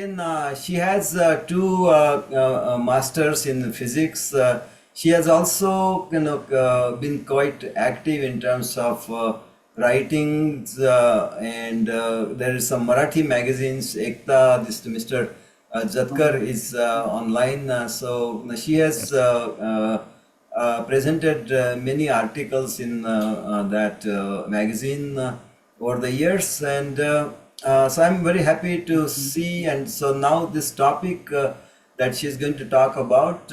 again, she has two masters in physics. She has also, been quite active in terms of writings, and there is some Marathi magazines. Ekta, this Mr. Jatkar is online, so she has presented many articles in that magazine over the years, and so I'm very happy to see. And so now this topic that she's going to talk about,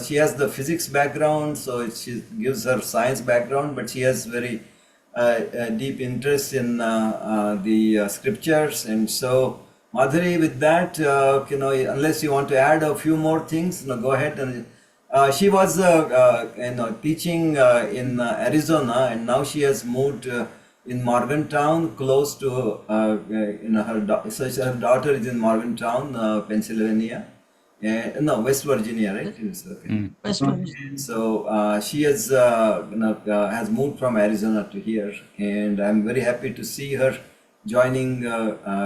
she has the physics background, so she gives her science background, but she has very deep interest in the scriptures. And so Madhuri, with that, unless you want to add a few more things, go ahead. And she was teaching in Arizona, and now she has moved in Morgantown, close to so her daughter is in Morgantown, Pennsylvania. No, West Virginia, right? Okay. West Virginia. So she has moved from Arizona to here, and I'm very happy to see her joining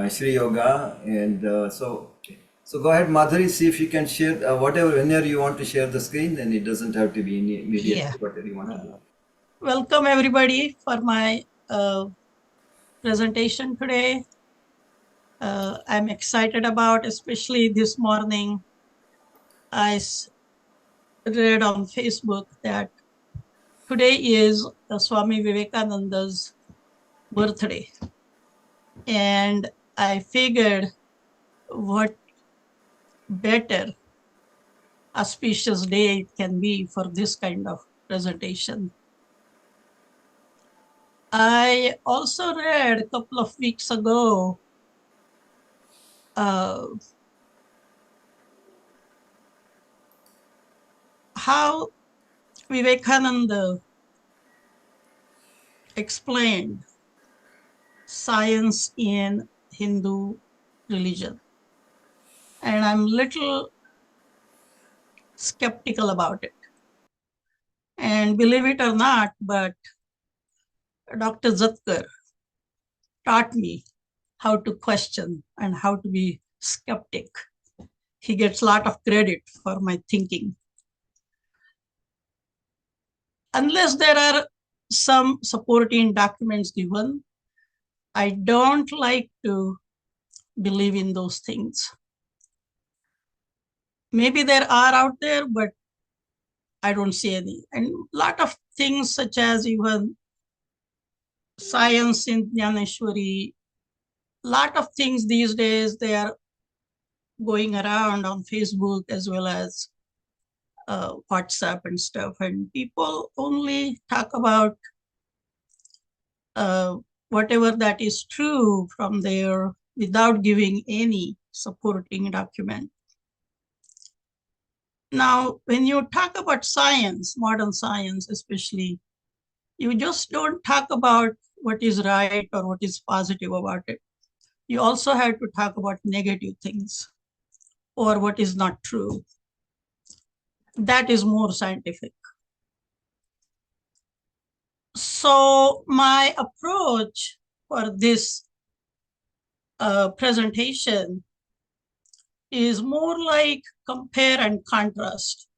Shri Yoga. And so go ahead, Madhuri, see if you can share whatever, whenever you want to share the screen, and it doesn't have to be immediate, whatever you want to do. Welcome everybody for my presentation today. I'm excited about, especially this morning, I read on Facebook that today is Swami Vivekananda's birthday. And I figured what better auspicious day it can be for this kind of presentation. I also read a couple of weeks ago how Vivekananda explained science in Hindu religion. And I'm little skeptical about it. And believe it or not, but Dr. Jatkar taught me how to question and how to be skeptic. He gets a lot of credit for my thinking. Unless there are some supporting documents given, I don't like to believe in those things. Maybe there are out there, but I don't see any. And a lot of things such as even science in Jnaneshwari, a lot of things these days, they are going around on Facebook as well as WhatsApp and stuff. And people only talk about whatever that is true from there without giving any supporting document. Now, when you talk about science, modern science especially, you just don't talk about what is right or what is positive about it. You also have to talk about negative things or what is not true. That is more scientific. So my approach for this presentation is more like compare and contrast.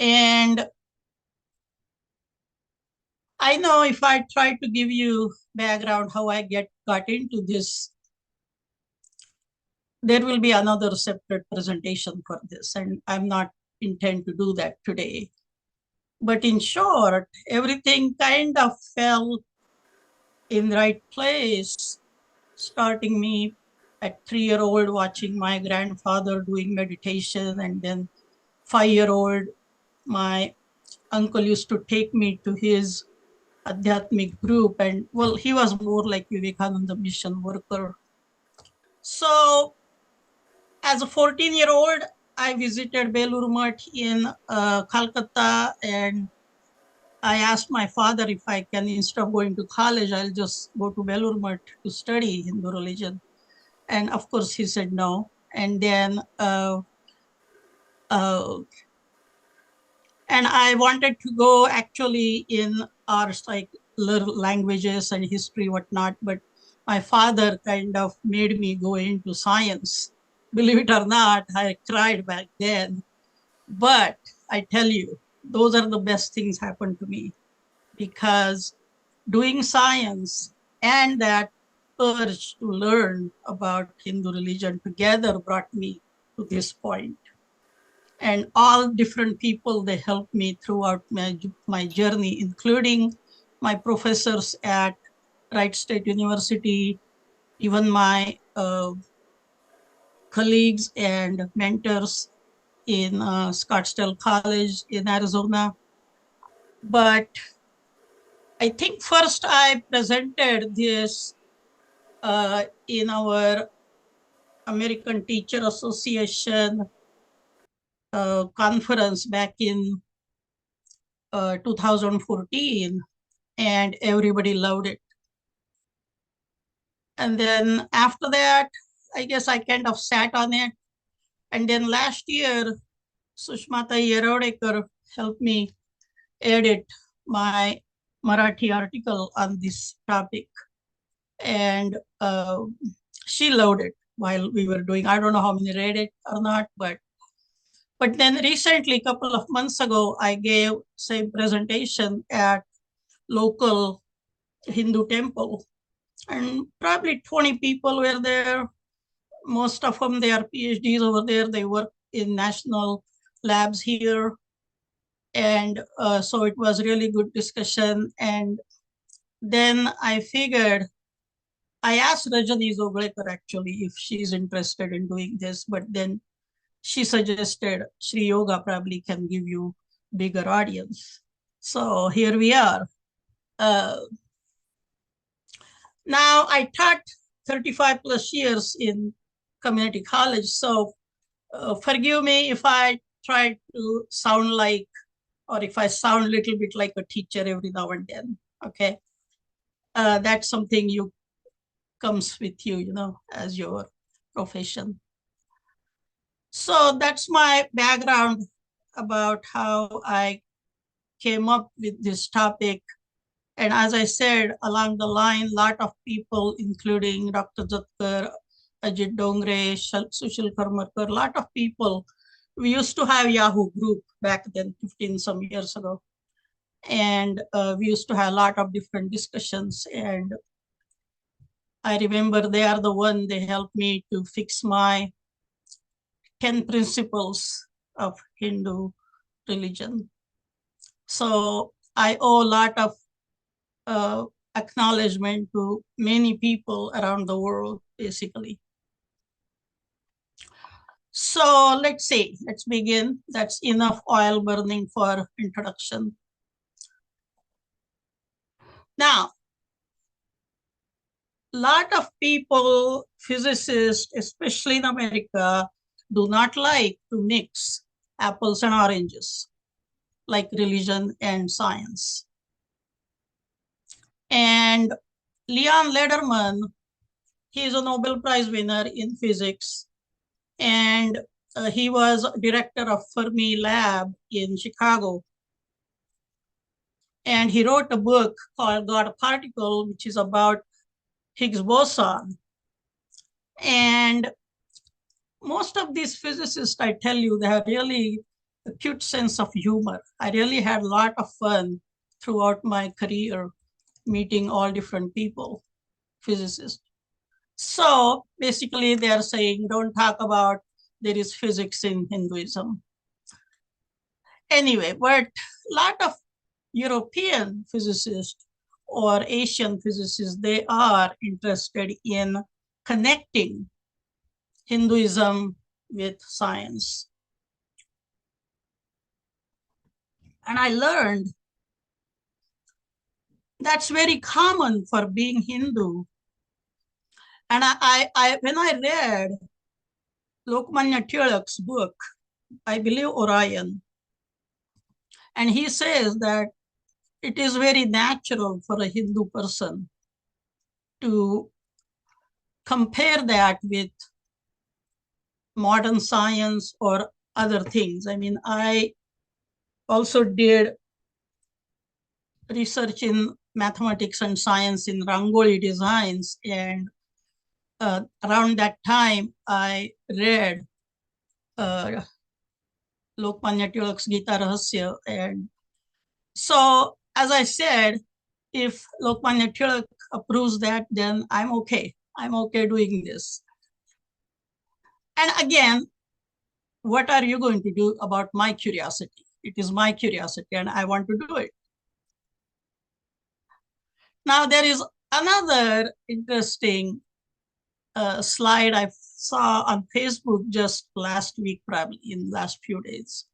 And I know if I try to give you background how I got into this, there will be another separate presentation for this, and I'm not intend to do that today. But in short, everything kind of fell in the right place, starting me at 3-year-old watching my grandfather doing meditation, and then 5-year-old, my uncle used to take me to his Adhyatmic group, and well, he was more like Vivekananda mission worker. So as a 14-year-old, I visited Belur Math in Calcutta, and I asked my father if I can, instead of going to college, I'll just go to Belur Math to study Hindu religion. And of course, he said no. And then, and I wanted to go actually in arts like languages and history, whatnot. But my father kind of made me go into science. Believe it or not, I cried back then. But I tell you, those are the best things happened to me, because doing science and that urge to learn about Hindu religion together brought me to this point. And all different people, they helped me throughout my journey, including my professors at Wright State University, even my colleagues and mentors in Scottsdale College in Arizona. But I think first I presented this in our American Teacher Association conference back in 2014, and everybody loved it. And then after that, I guess I kind of sat on it. And then last year, Sushmata Yerodekar helped me edit my Marathi article on this topic. And she loved it while we were doing. I don't know how many read it or not, but then recently, a couple of months ago, I gave same presentation at local Hindu temple, and probably 20 people were there. Most of them, they are PhDs over there. They work in national labs here. And so it was really good discussion. And then I figured, I asked Rajani Zoglekar actually if she's interested in doing this, but then she suggested Sri Yoga probably can give you bigger audience. So here we are. Uh, Now I taught 35 plus years in community college. So forgive me if I try to sound like, or if I sound a little bit like a teacher every now and then. Okay. That's something you comes with you, as your profession. So that's my background about how I came up with this topic. And as I said, along the line, a lot of people, including Dr. Jatkar, Ajit Dongre, Sushil Karmarkar, a lot of people, we used to have Yahoo group back then, 15 some years ago. And we used to have a lot of different discussions. And I remember they are the one, they helped me to fix my 10 principles of Hindu religion. So I owe a lot of acknowledgement to many people around the world, basically. So let's begin. That's enough oil burning for introduction. Now, a lot of people, physicists, especially in America, do not like to mix apples and oranges, like religion and science. And Leon Lederman, he is a Nobel Prize winner in physics, and he was director of Fermi Lab in Chicago. And he wrote a book called God Particle, which is about Higgs boson. And most of these physicists, I tell you, they have really acute sense of humor. I really had a lot of fun throughout my career meeting all different people, physicists. So basically they are saying, don't talk about there is physics in Hinduism. Anyway, but a lot of European physicists or Asian physicists, they are interested in connecting Hinduism with science. And I learned that's very common for being Hindu. And when I read Lokmanya Tilak's book, I believe Orion, and he says that it is very natural for a Hindu person to compare that with modern science or other things. I mean, I also did research in mathematics and science in Rangoli designs, and around that time I read Lokmanya Tilak's Gita Rahasya. And so, as I said, if Lokmanya Tilak approves that, then I'm okay. I'm okay doing this. And again, what are you going to do about my curiosity? It is my curiosity and I want to do it. Now, there is another interesting slide I saw on Facebook just last week, probably in the last few days.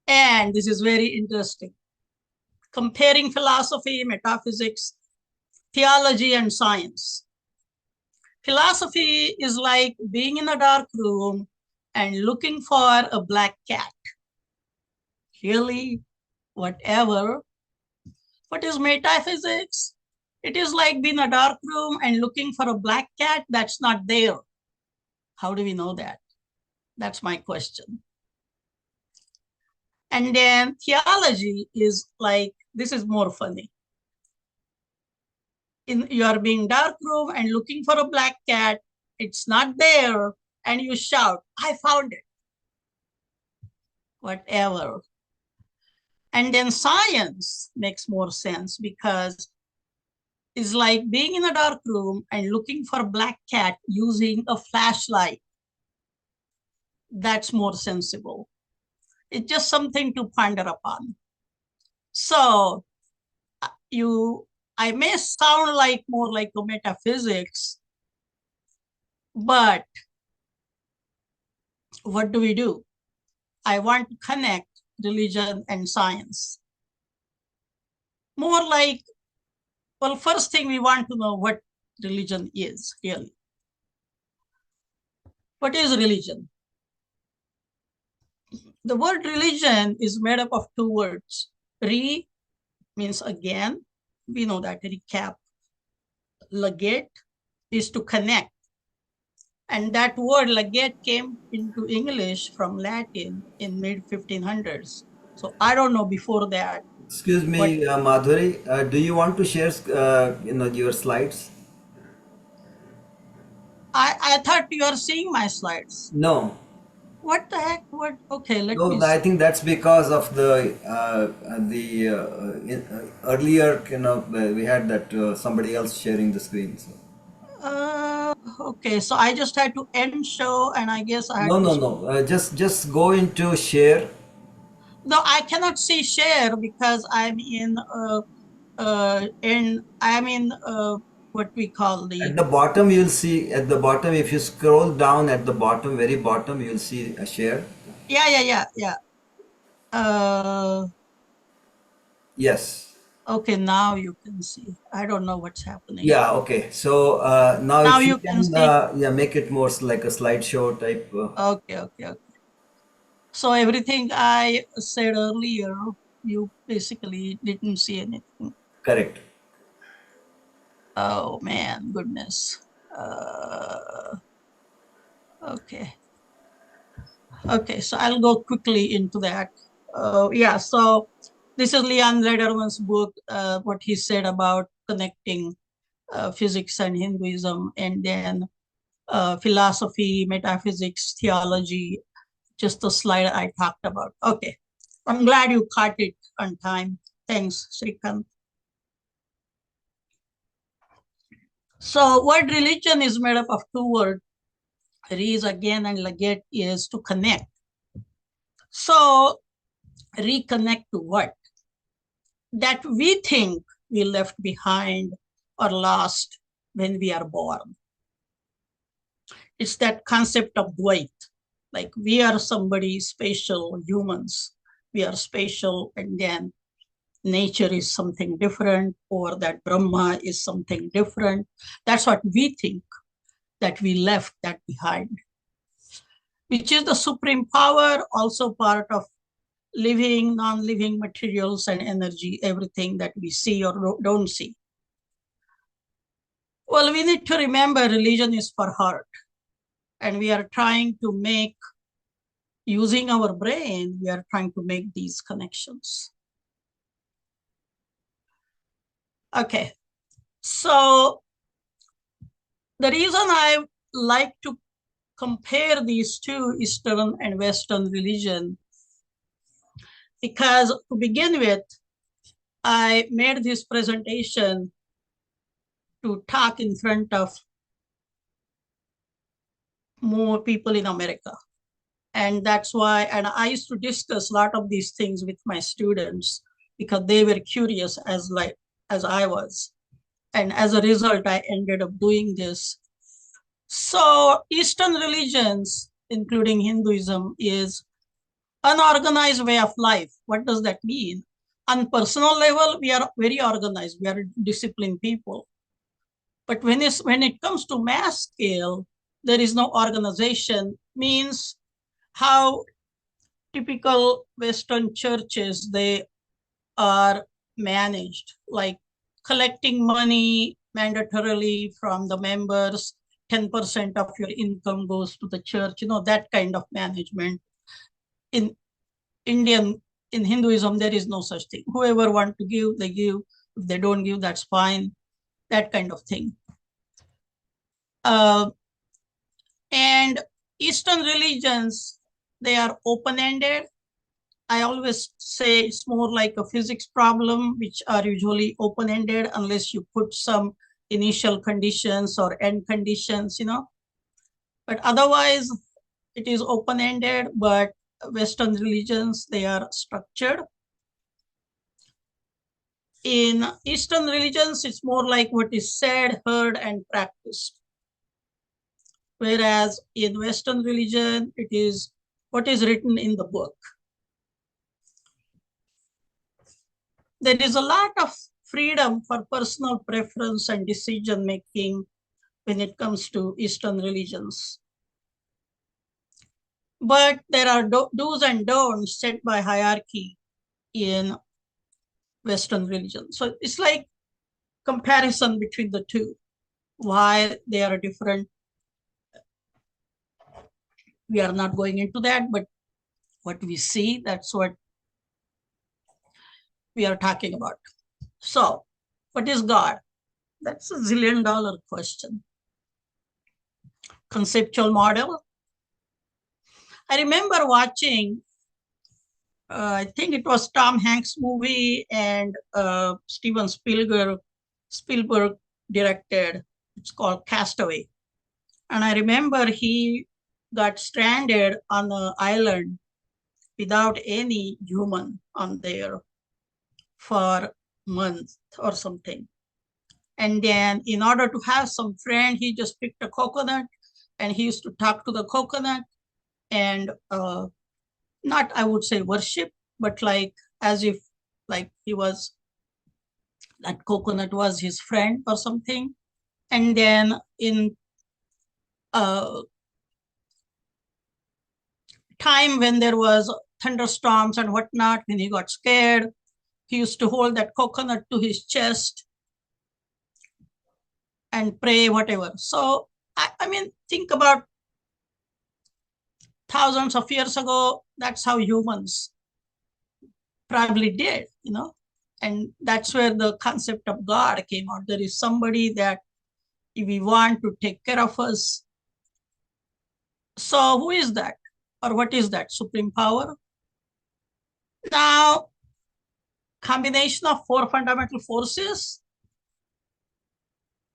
And this is very interesting. Comparing philosophy, metaphysics, theology, and science. Philosophy is like being in a dark room and looking for a black cat. Really, whatever. What is metaphysics? It is like being in a dark room and looking for a black cat that's not there. How do we know that? That's my question. And then theology is like, this is more funny. You are being dark room and looking for a black cat, it's not there, and you shout, I found it. Whatever. And then science makes more sense because it's like being in a dark room and looking for a black cat using a flashlight. That's more sensible. It's just something to ponder upon. So I may sound like more like a metaphysics, but what do? I want to connect religion and science. More like, well, first thing we want to know what religion is really. What is religion? The word religion is made up of two words. Re means again, we know that, recap. Legate is to connect. And that word legate came into English from Latin in mid 1500s. So I don't know before that. Excuse me, Madhuri, do you want to share your slides? I thought you are seeing my slides. No. What the heck? What? Okay, let me No, I see. think that's because of earlier, we had that somebody else sharing the screen. So. Okay, so I just had to end show and I guess I had No, to. no, no. Just go into share. No, I cannot see share because I'm in what we call At the. the bottom, you'll see at the bottom. If you scroll down at the bottom, very bottom, you'll see a share. Yeah. Uh, Yes. okay, now you can see. I don't know what's happening. Yeah. Okay. So now, Now if you you can can, see. yeah, make it more like a slideshow type. Okay. So everything I said earlier, you basically didn't see anything. Correct. Oh man, goodness. Uh, okay. Okay, so I'll go quickly into that. Yeah, so this is Leon Lederman's book, what he said about connecting physics and Hinduism, and then philosophy, metaphysics, theology, just the slide I talked about. Okay, I'm glad you caught it on time. Thanks, Srikant. So what religion is made up of two words, Rees again and Legate is to connect. So reconnect to what? That we think we left behind or lost when we are born. It's that concept of Dvait, like we are somebody special, humans. We are special, and then nature is something different, or that Brahma is something different. That's what we think, that we left that behind, which is the supreme power, also part of living, non-living materials and energy, everything that we see or don't see. Well, we need to remember religion is for heart, and we are trying to make, using our brain, we are trying to make these connections. Okay, so the reason I like to compare these two, Eastern and Western religion, because to begin with, I made this presentation to talk in front of more people in America. And that's why, and I used to discuss a lot of these things with my students because they were curious as I was. And as a result, I ended up doing this. So Eastern religions, including Hinduism, is unorganized way of life. What does that mean? On personal level, we are very organized. We are disciplined people. But when it comes to mass scale, there is no organization. Means how typical Western churches they are managed, like collecting money mandatorily from the members. 10% of your income goes to the church. That kind of management. In Indian, in Hinduism, there is no such thing. Whoever want to give, they give. If they don't give, that's fine. That kind of thing. Uh, and Eastern religions, they are open-ended. I always say it's more like a physics problem, which are usually open-ended unless you put some initial conditions or end conditions. But otherwise, it is open-ended, but Western religions, they are structured. In Eastern religions, it's more like what is said, heard, and practiced. Whereas in Western religion, it is what is written in the book. There is a lot of freedom for personal preference and decision making when it comes to Eastern religions. But there are do's and don'ts set by hierarchy in Western religion. So it's like comparison between the two, why they are different. We are not going into that, but what we see, that's what we are talking about. So, what is God? That's $1 zillion question. Conceptual model. I remember watching, I think it was Tom Hanks movie and Steven Spielberg directed. It's called Castaway. And I remember he got stranded on an island without any human on there for months or something. And then in order to have some friend, he just picked a coconut and he used to talk to the coconut and not, I would say worship, but like as if like that coconut was his friend or something. And then in uh, time when there was thunderstorms and whatnot, when he got scared, he used to hold that coconut to his chest and pray, whatever. So, I mean, think about thousands of years ago, that's how humans probably did. And that's where the concept of God came out. There is somebody that if we want to take care of us. So, who is that? Or what is that? Supreme power? Now, combination of four fundamental forces.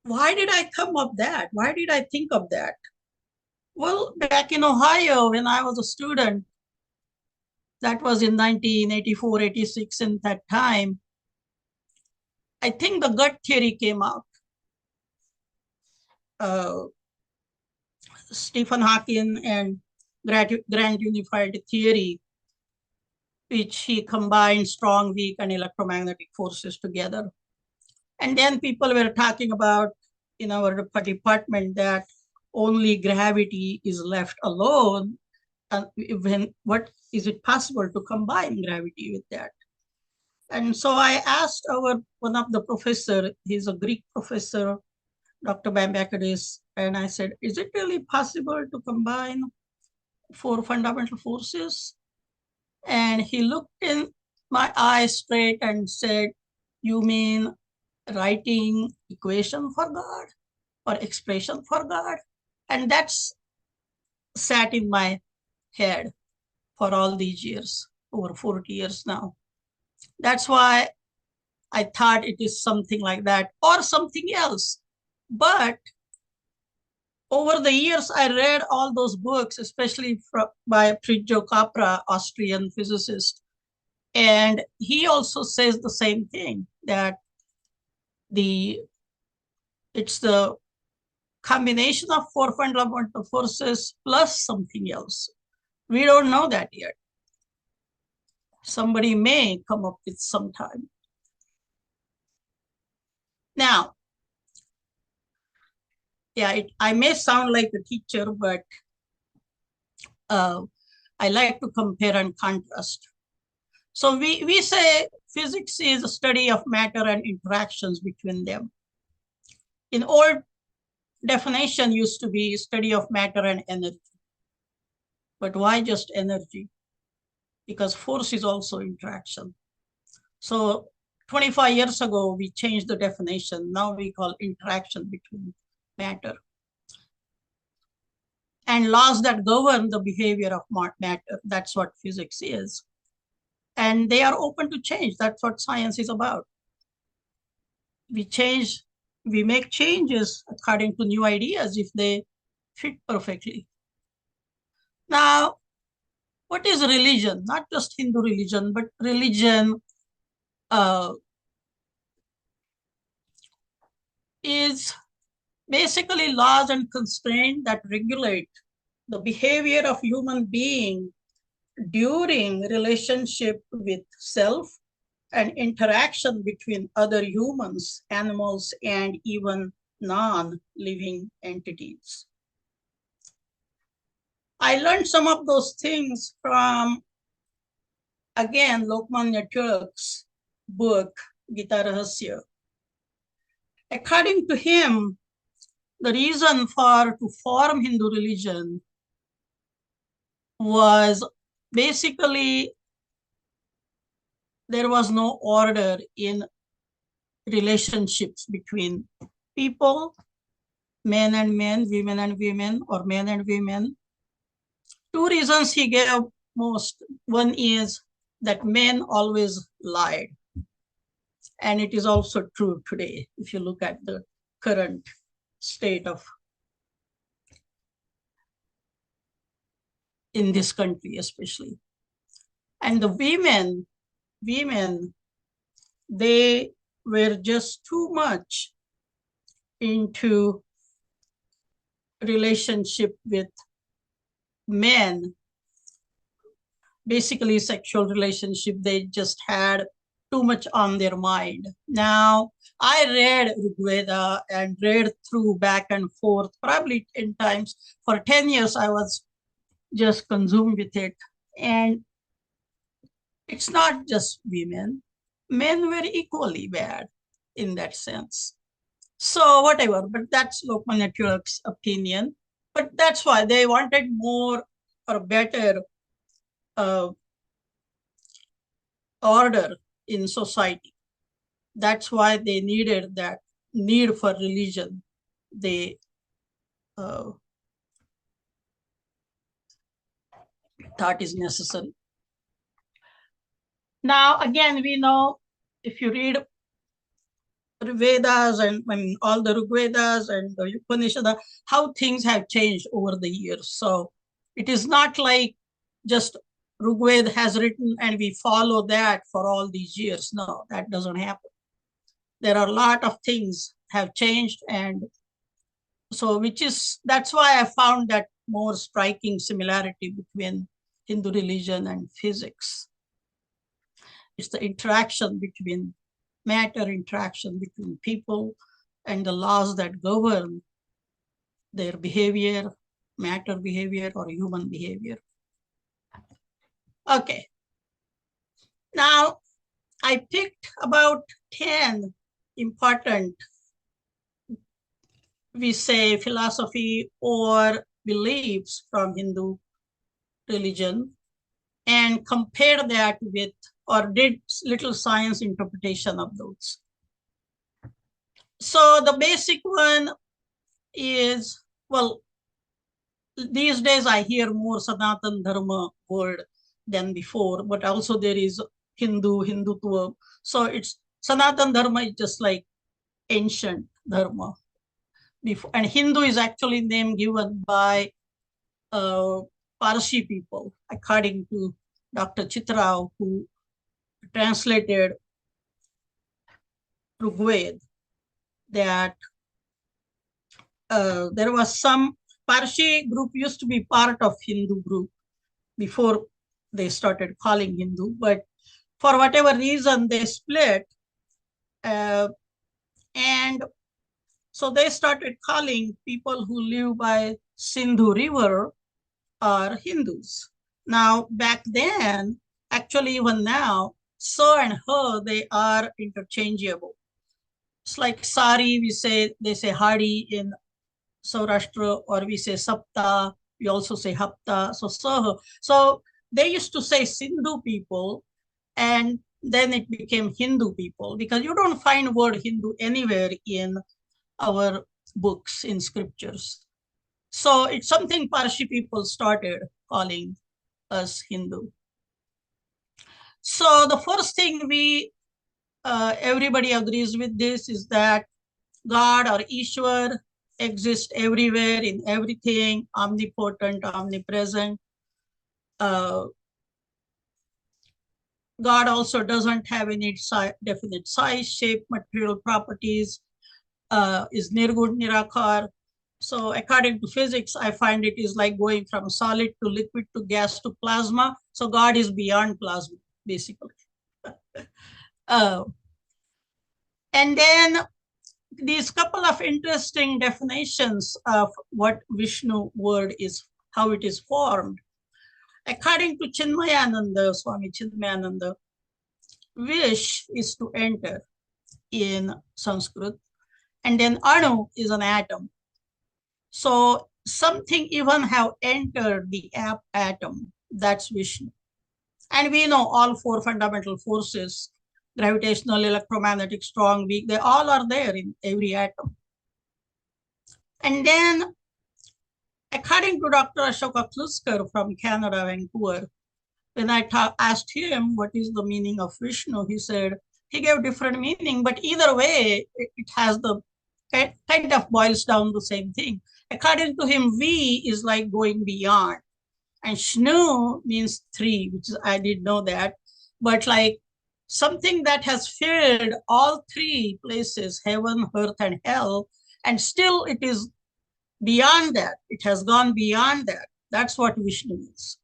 Why did I come up that? Why did I think of that? Well, back in Ohio, when I was a student, that was in 1984, 86, in that time, I think the gut theory came out. Uh, Stephen Hawking and Grand Unified Theory, which he combined strong, weak, and electromagnetic forces together. And then people were talking about in our department that only gravity is left alone. And what is it possible to combine gravity with that? And so I asked one of the professor, he's a Greek professor, Dr. Bambakadis, and I said, is it really possible to combine four fundamental forces? And he looked in my eyes straight and said, you mean writing equation for God or expression for God. And that's sat in my head for all these years, over 40 years now. That's why I thought it is something like that or something else. But over the years, I read all those books, especially by Frijo Capra, Austrian physicist. And he also says the same thing, that it's the combination of four fundamental forces plus something else. We don't know that yet. Somebody may come up with some time. Now, yeah, I may sound like a teacher, but I like to compare and contrast. So we say physics is a study of matter and interactions between them. In old definition used to be study of matter and energy. But why just energy? Because force is also interaction. So 25 years ago, we changed the definition. Now we call interaction between matter. And laws that govern the behavior of matter, that's what physics is. And they are open to change. That's what science is about. We make changes according to new ideas if they fit perfectly. Now, what is religion? Not just Hindu religion, but religion is basically laws and constraints that regulate the behavior of human being during relationship with self and interaction between other humans, animals, and even non-living entities. I learned some of those things from, again, Lokmanya Tilak's book, Gita Rahasya. According to him, the reason to form Hindu religion was basically there was no order in relationships between people, men and men, women and women, or men and women. Two reasons he gave most. One is that men always lied. And it is also true today, if you look at the current state of in this country, especially. And the women, they were just too much into relationship with men, basically sexual relationship. They just had too much on their mind. Now, I read Rigveda and read through back and forth, probably 10 times. For 10 years, I was just consumed with it. And it's not just women. Men were equally bad in that sense. So whatever, but that's Lokmanya Tilak's opinion. But that's why they wanted more or better order in society. That's why they needed that need for religion. They thought is necessary. Now, again, we know if you read Vedas and all the Rigvedas and the Upanishads, how things have changed over the years. So it is not like just Rigveda has written and we follow that for all these years. No, that doesn't happen. There are a lot of things have changed, and so that's why I found that more striking similarity between Hindu religion and physics. It's the interaction between matter, interaction between people, and the laws that govern their behavior, matter behavior or human behavior. Okay. Now, I picked about 10 important, we say, philosophy or beliefs from Hindu religion and compare that with, or did little science interpretation of those. So the basic one is, well, these days I hear more Sanatan Dharma word than before, but also there is Hindutva. So it's Sanatan Dharma is just like ancient Dharma. Before, and Hindu is actually name given by uh, Parsi people, according to Dr. Chitrao, who translated Rigved, that there was some Parsi group used to be part of Hindu group before they started calling Hindu, but for whatever reason they split, uh, and so they started calling people who live by Sindhu River are Hindus. Now back then, actually even now, so and her they are interchangeable. It's like sari, they say hari in Saurashtra, or we say sapta, we also say hapta. So they used to say Sindhu people, and then it became Hindu people, because you don't find word Hindu anywhere in our books in scriptures. So it's something Parsi people started calling us Hindu. So the first thing everybody agrees with this is that God or Ishwar exists everywhere in everything, omnipotent, omnipresent. Uh, God also doesn't have any definite size, shape, material properties, is nirgun, nirakar. So according to physics, I find it is like going from solid to liquid to gas to plasma. So God is beyond plasma, basically. Uh, and then these couple of interesting definitions of what Vishnu word is, how it is formed. According to Chinmayananda, Swami Chinmayananda, wish is to enter in Sanskrit, and then anu is an atom. So something even have entered the atom, that's Vishnu. And we know all four fundamental forces, gravitational, electromagnetic, strong, weak, they all are there in every atom. And then according to Dr. Ashoka Kluskar from Canada, Vancouver, when I asked him what is the meaning of Vishnu, he said he gave different meaning, but either way, it has the kind of boils down the same thing. According to him, V is like going beyond, and Shnu means three, which is, I didn't know that, but like something that has filled all three places, heaven, earth, and hell, and still it is beyond that. It has gone beyond that. That's what Vishnu is.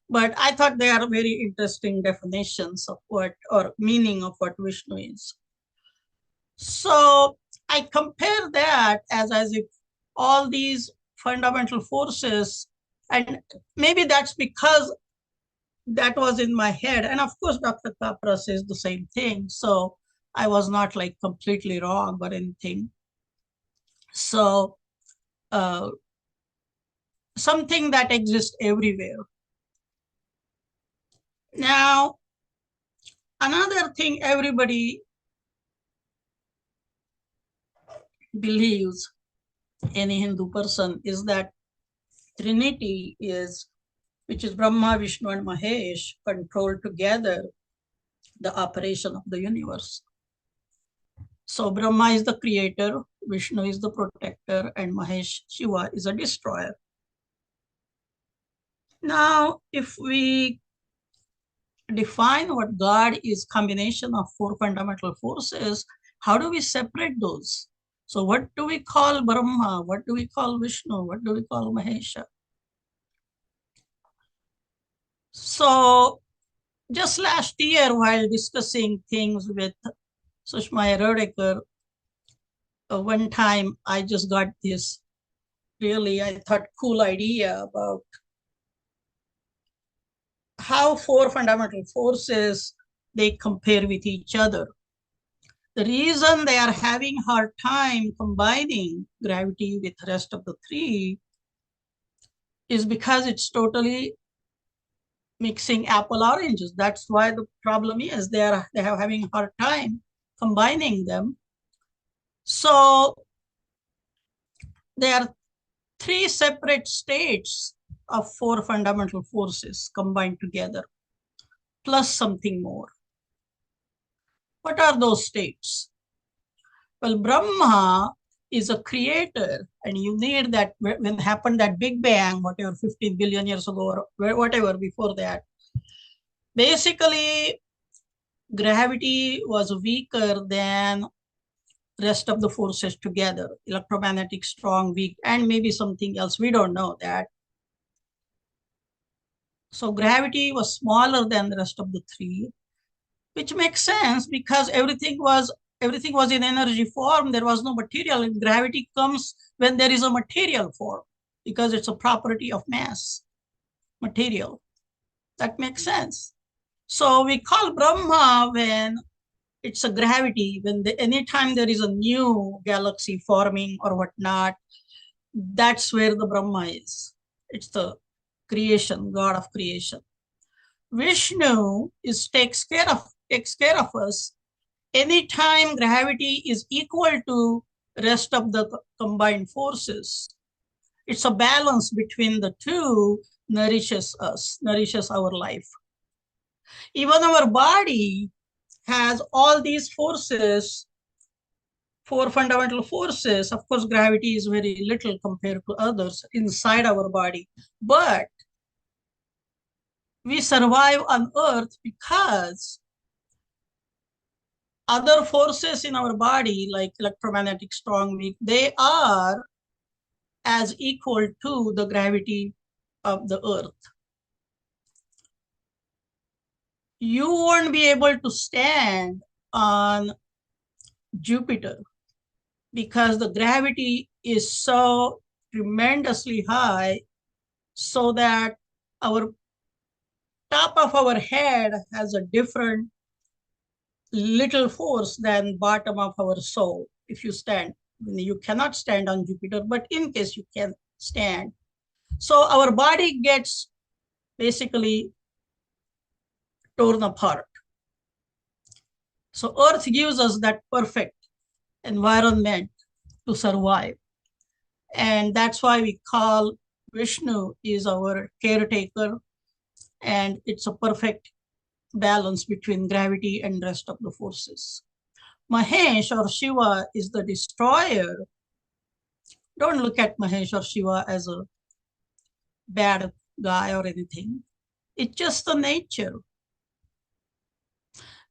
But I thought they are very interesting definitions of what, or meaning of what Vishnu is. So I compare that as if all these fundamental forces, and maybe that's because that was in my head. And of course, Dr. Kapra says the same thing. So I was not like completely wrong or anything. So uh, something that exists everywhere. Now, another thing everybody believes, any Hindu person, is that Trinity is, which is Brahma, Vishnu, and Mahesh, control together the operation of the universe. So Brahma is the creator, Vishnu is the protector, and Mahesh, Shiva, is a destroyer. Now, if we define what God is, combination of four fundamental forces, how do we separate those? So what do we call Brahma? What do we call Vishnu? What do we call Mahesha? So just last year, while discussing things with Sushma Erodekar, one time I just got this really, I thought, cool idea about how four fundamental forces, they compare with each other. The reason they are having hard time combining gravity with the rest of the three is because it's totally mixing apple oranges. That's why the problem is they have having a hard time combining them. So there are three separate states of four fundamental forces combined together, plus something more. What are those states? Well, Brahma is a creator, and you need that when happened that Big Bang, whatever 15 billion years ago, or whatever before that. Basically, gravity was weaker than rest of the forces together, electromagnetic, strong, weak, and maybe something else. We don't know that. So gravity was smaller than the rest of the three, which makes sense because everything was in energy form. There was no material, and gravity comes when there is a material form because it's a property of mass, material. That makes sense. So we call Brahma when it's a gravity, when anytime there is a new galaxy forming or whatnot, that's where the Brahma is. It's the creation, God of creation. Vishnu takes care of us anytime gravity is equal to rest of the combined forces. It's a balance between the two, nourishes us, nourishes our life. Even our body has all these forces, four fundamental forces. Of course, gravity is very little compared to others inside our body, but we survive on Earth because other forces in our body, like electromagnetic, strong, weak, they are as equal to the gravity of the Earth. You won't be able to stand on Jupiter because the gravity is so tremendously high, so that our top of our head has a different little force than bottom of our soul. If you stand, you cannot stand on Jupiter, but in case you can stand, so our body gets basically torn apart. So Earth gives us that perfect environment to survive. And that's why we call Vishnu is our caretaker, and it's a perfect balance between gravity and rest of the forces. Mahesh or Shiva is the destroyer. Don't look at Mahesh or Shiva as a bad guy or anything. It's just the nature.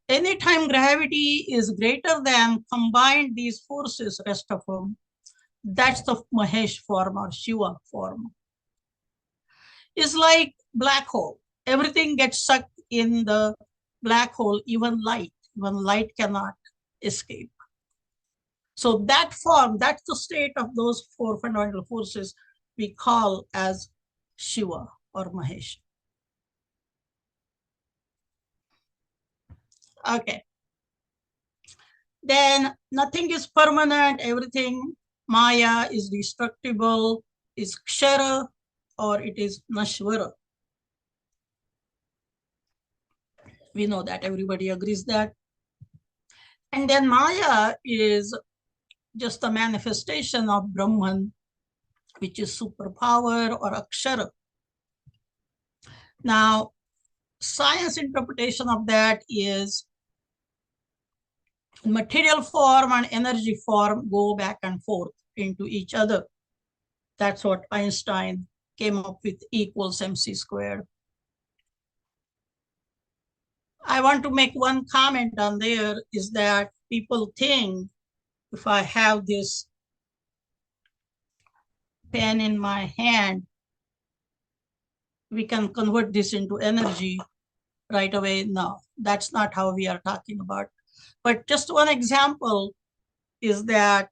Anytime gravity is greater than combined these forces, rest of them, that's the Mahesh form or Shiva form. It's like black hole. Everything gets sucked in the black hole, even light. Even light cannot escape. So that form, that's the state of those four fundamental forces we call as Shiva or Mahesh. Okay. Then nothing is permanent, everything Maya is destructible, is Kshara, or it is Nashvara. We know that, everybody agrees that. And then Maya is just a manifestation of Brahman, which is superpower or Akshara. Now, science interpretation of that is material form and energy form go back and forth into each other. That's what Einstein came up with, E equals mc squared. I want to make one comment on there is that people think if I have this pen in my hand, we can convert this into energy right away. No, that's not how we are talking about. But just one example is that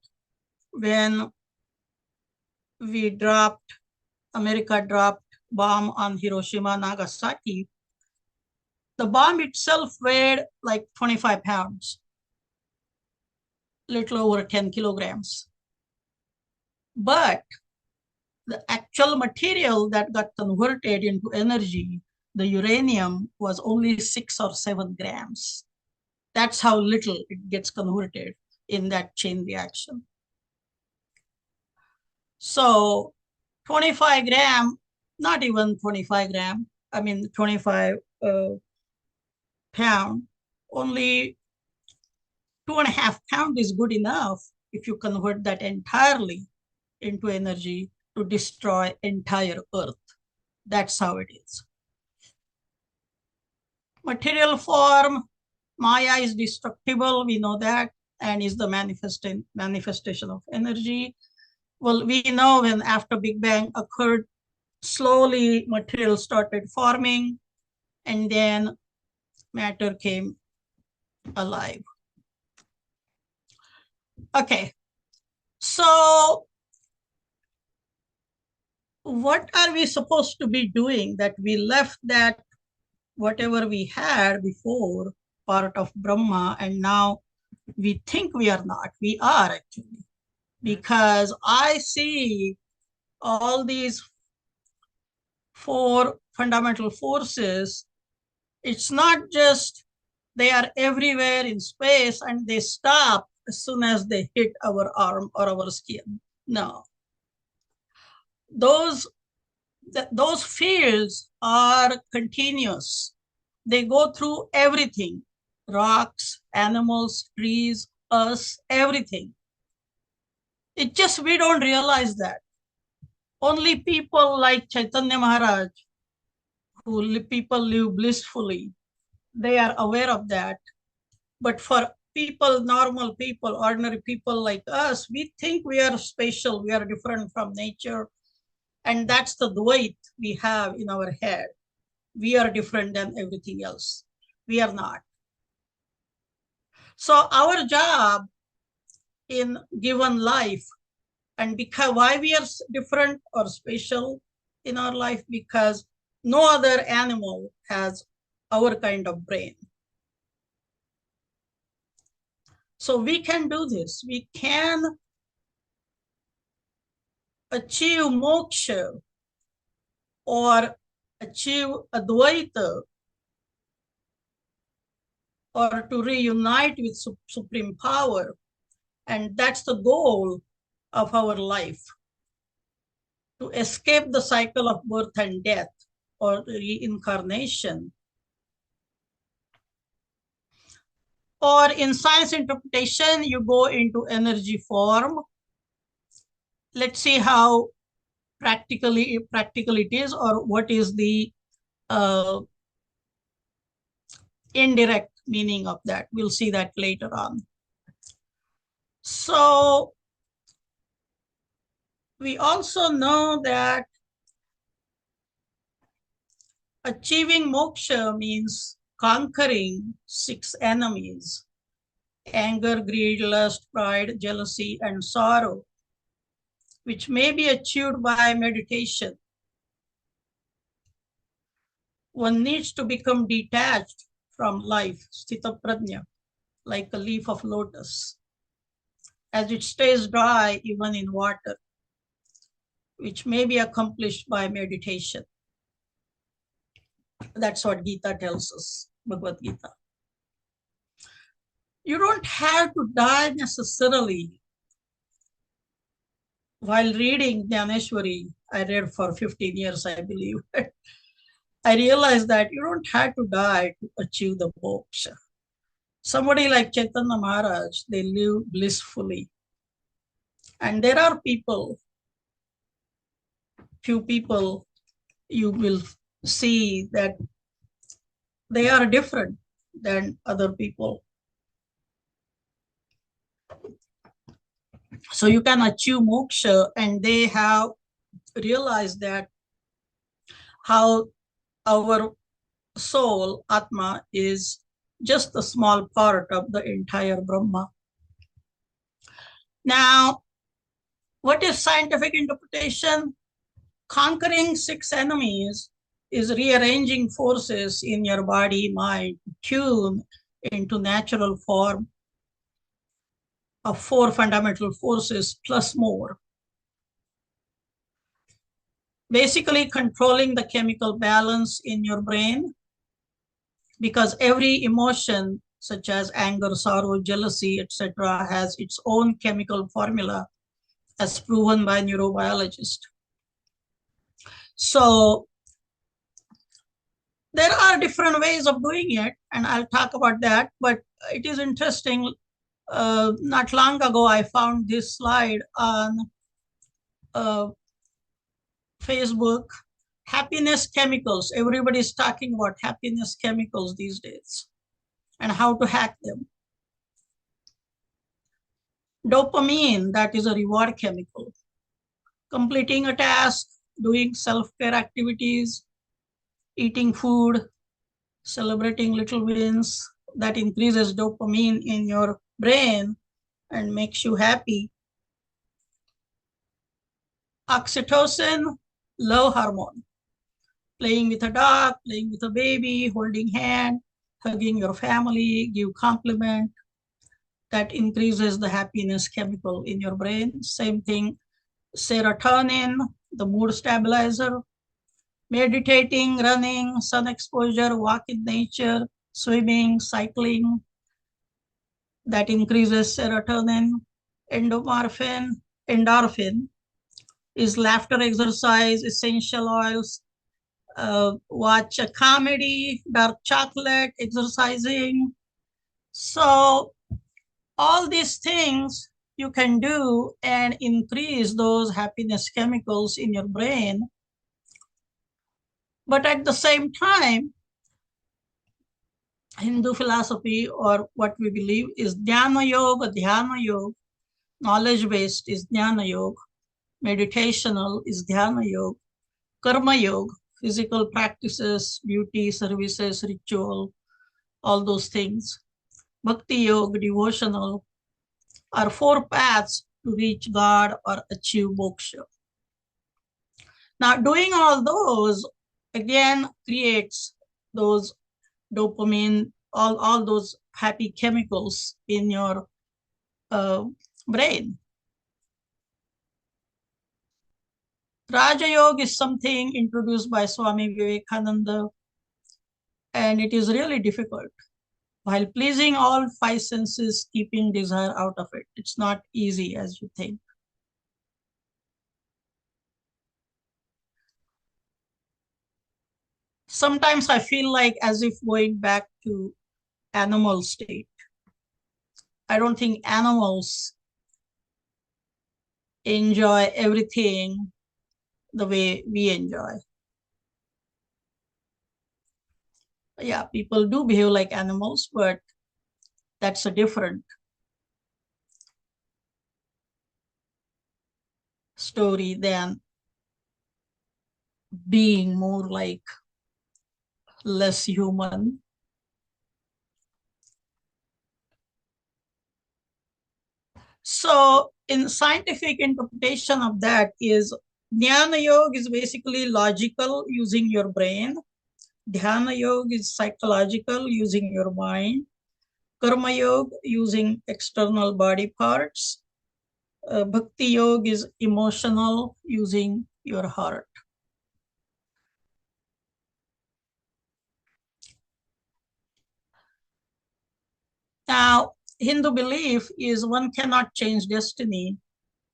when America dropped bomb on Hiroshima, Nagasaki, the bomb itself weighed like 25 pounds, little over 10 kilograms. But the actual material that got converted into energy, the uranium, was only 6 or 7 grams. That's how little it gets converted. in that chain reaction. So 25 gram, not even 25 gram, 25 pound, only 2.5 pounds is good enough if you convert that entirely into energy to destroy entire Earth. That's how it is. Material form, Maya is destructible, we know that, and is the manifestation of energy. Well, we know when after Big Bang occurred, slowly material started forming, and then matter came alive. Okay, so what are we supposed to be doing that we left that whatever we had before part of Brahma, and now we think we are not, we are actually, because I see all these four fundamental forces. It's not just they are everywhere in space and they stop as soon as they hit our arm or our skin. No, those fields are continuous. They go through everything, rocks, animals, trees, us, everything. It just, we don't realize that. Only people like Chaitanya Maharaj, people live blissfully, they are aware of that. But for people, normal people, ordinary people like us, we think we are special, we are different from nature. And that's the Dvait we have in our head. We are different than everything else. We are not. So our job in given life, and because why we are different or special in our life, because no other animal has our kind of brain. So we can do this. We can achieve moksha or achieve Advaita or to reunite with supreme power. And that's the goal of our life, to escape the cycle of birth and death or reincarnation. Or in science interpretation, you go into energy form. Let's see how practical it is, or what is the indirect meaning of that. We'll see that later on. So we also know that achieving moksha means conquering 6 enemies: anger, greed, lust, pride, jealousy, and sorrow, which may be achieved by meditation. One needs to become detached from life, sthita prajna, like a leaf of lotus, as it stays dry even in water, which may be accomplished by meditation. That's what Gita tells us, Bhagavad Gita. You don't have to die necessarily. While reading Jnaneshwari, I read for 15 years, I believe, I realized that you don't have to die to achieve the moksha. Somebody like Chaitanya Maharaj, they live blissfully. And there are people, few people, you will see that they are different than other people. So you can achieve moksha, and they have realized that how our soul, Atma, is just a small part of the entire Brahma. Now, what is scientific interpretation? Conquering 6 enemies is rearranging forces in your body, mind, tune into natural form of 4 fundamental forces plus more. Basically controlling the chemical balance in your brain, because every emotion such as anger, sorrow, jealousy, etc., has its own chemical formula as proven by neurobiologists. So there are different ways of doing it, and I'll talk about that. But it is interesting. Not long ago, I found this slide on Facebook. Happiness chemicals. Everybody's talking about happiness chemicals these days and how to hack them. Dopamine, that is a reward chemical. Completing a task, doing self-care activities, eating food, celebrating little wins, that increases dopamine in your brain and makes you happy. Oxytocin, love hormone. Playing with a dog, playing with a baby, holding hand, hugging your family, give compliment. That increases the happiness chemical in your brain. Same thing, serotonin, the mood stabilizer. Meditating, running, sun exposure, walk in nature, swimming, cycling, that increases serotonin. Endorphin is laughter, exercise, essential oils, watch a comedy, dark chocolate, exercising. So all these things you can do and increase those happiness chemicals in your brain. But at the same time, Hindu philosophy, or what we believe, is Dhyana Yoga. Dhyana Yoga, knowledge based is Dhyana Yoga, meditational is Dhyana Yoga, Karma Yoga, physical practices, beauty, services, ritual, all those things. Bhakti Yoga, devotional, are four paths to reach God or achieve moksha. Now, doing all those again creates those dopamine, all those happy chemicals in your brain. Raja Yoga is something introduced by Swami Vivekananda, and it is really difficult. While pleasing all five senses, keeping desire out of it. It's not easy as you think. Sometimes I feel like as if going back to animal state. I don't think animals enjoy everything the way we enjoy. Yeah, people do behave like animals, but that's a different story than being more like less human. So in scientific interpretation of that is Jnana Yoga is basically logical using your brain. Dhyana Yoga is psychological using your mind. Karma Yoga using external body parts. Bhakti Yoga is emotional using your heart. Now, Hindu belief is one cannot change destiny.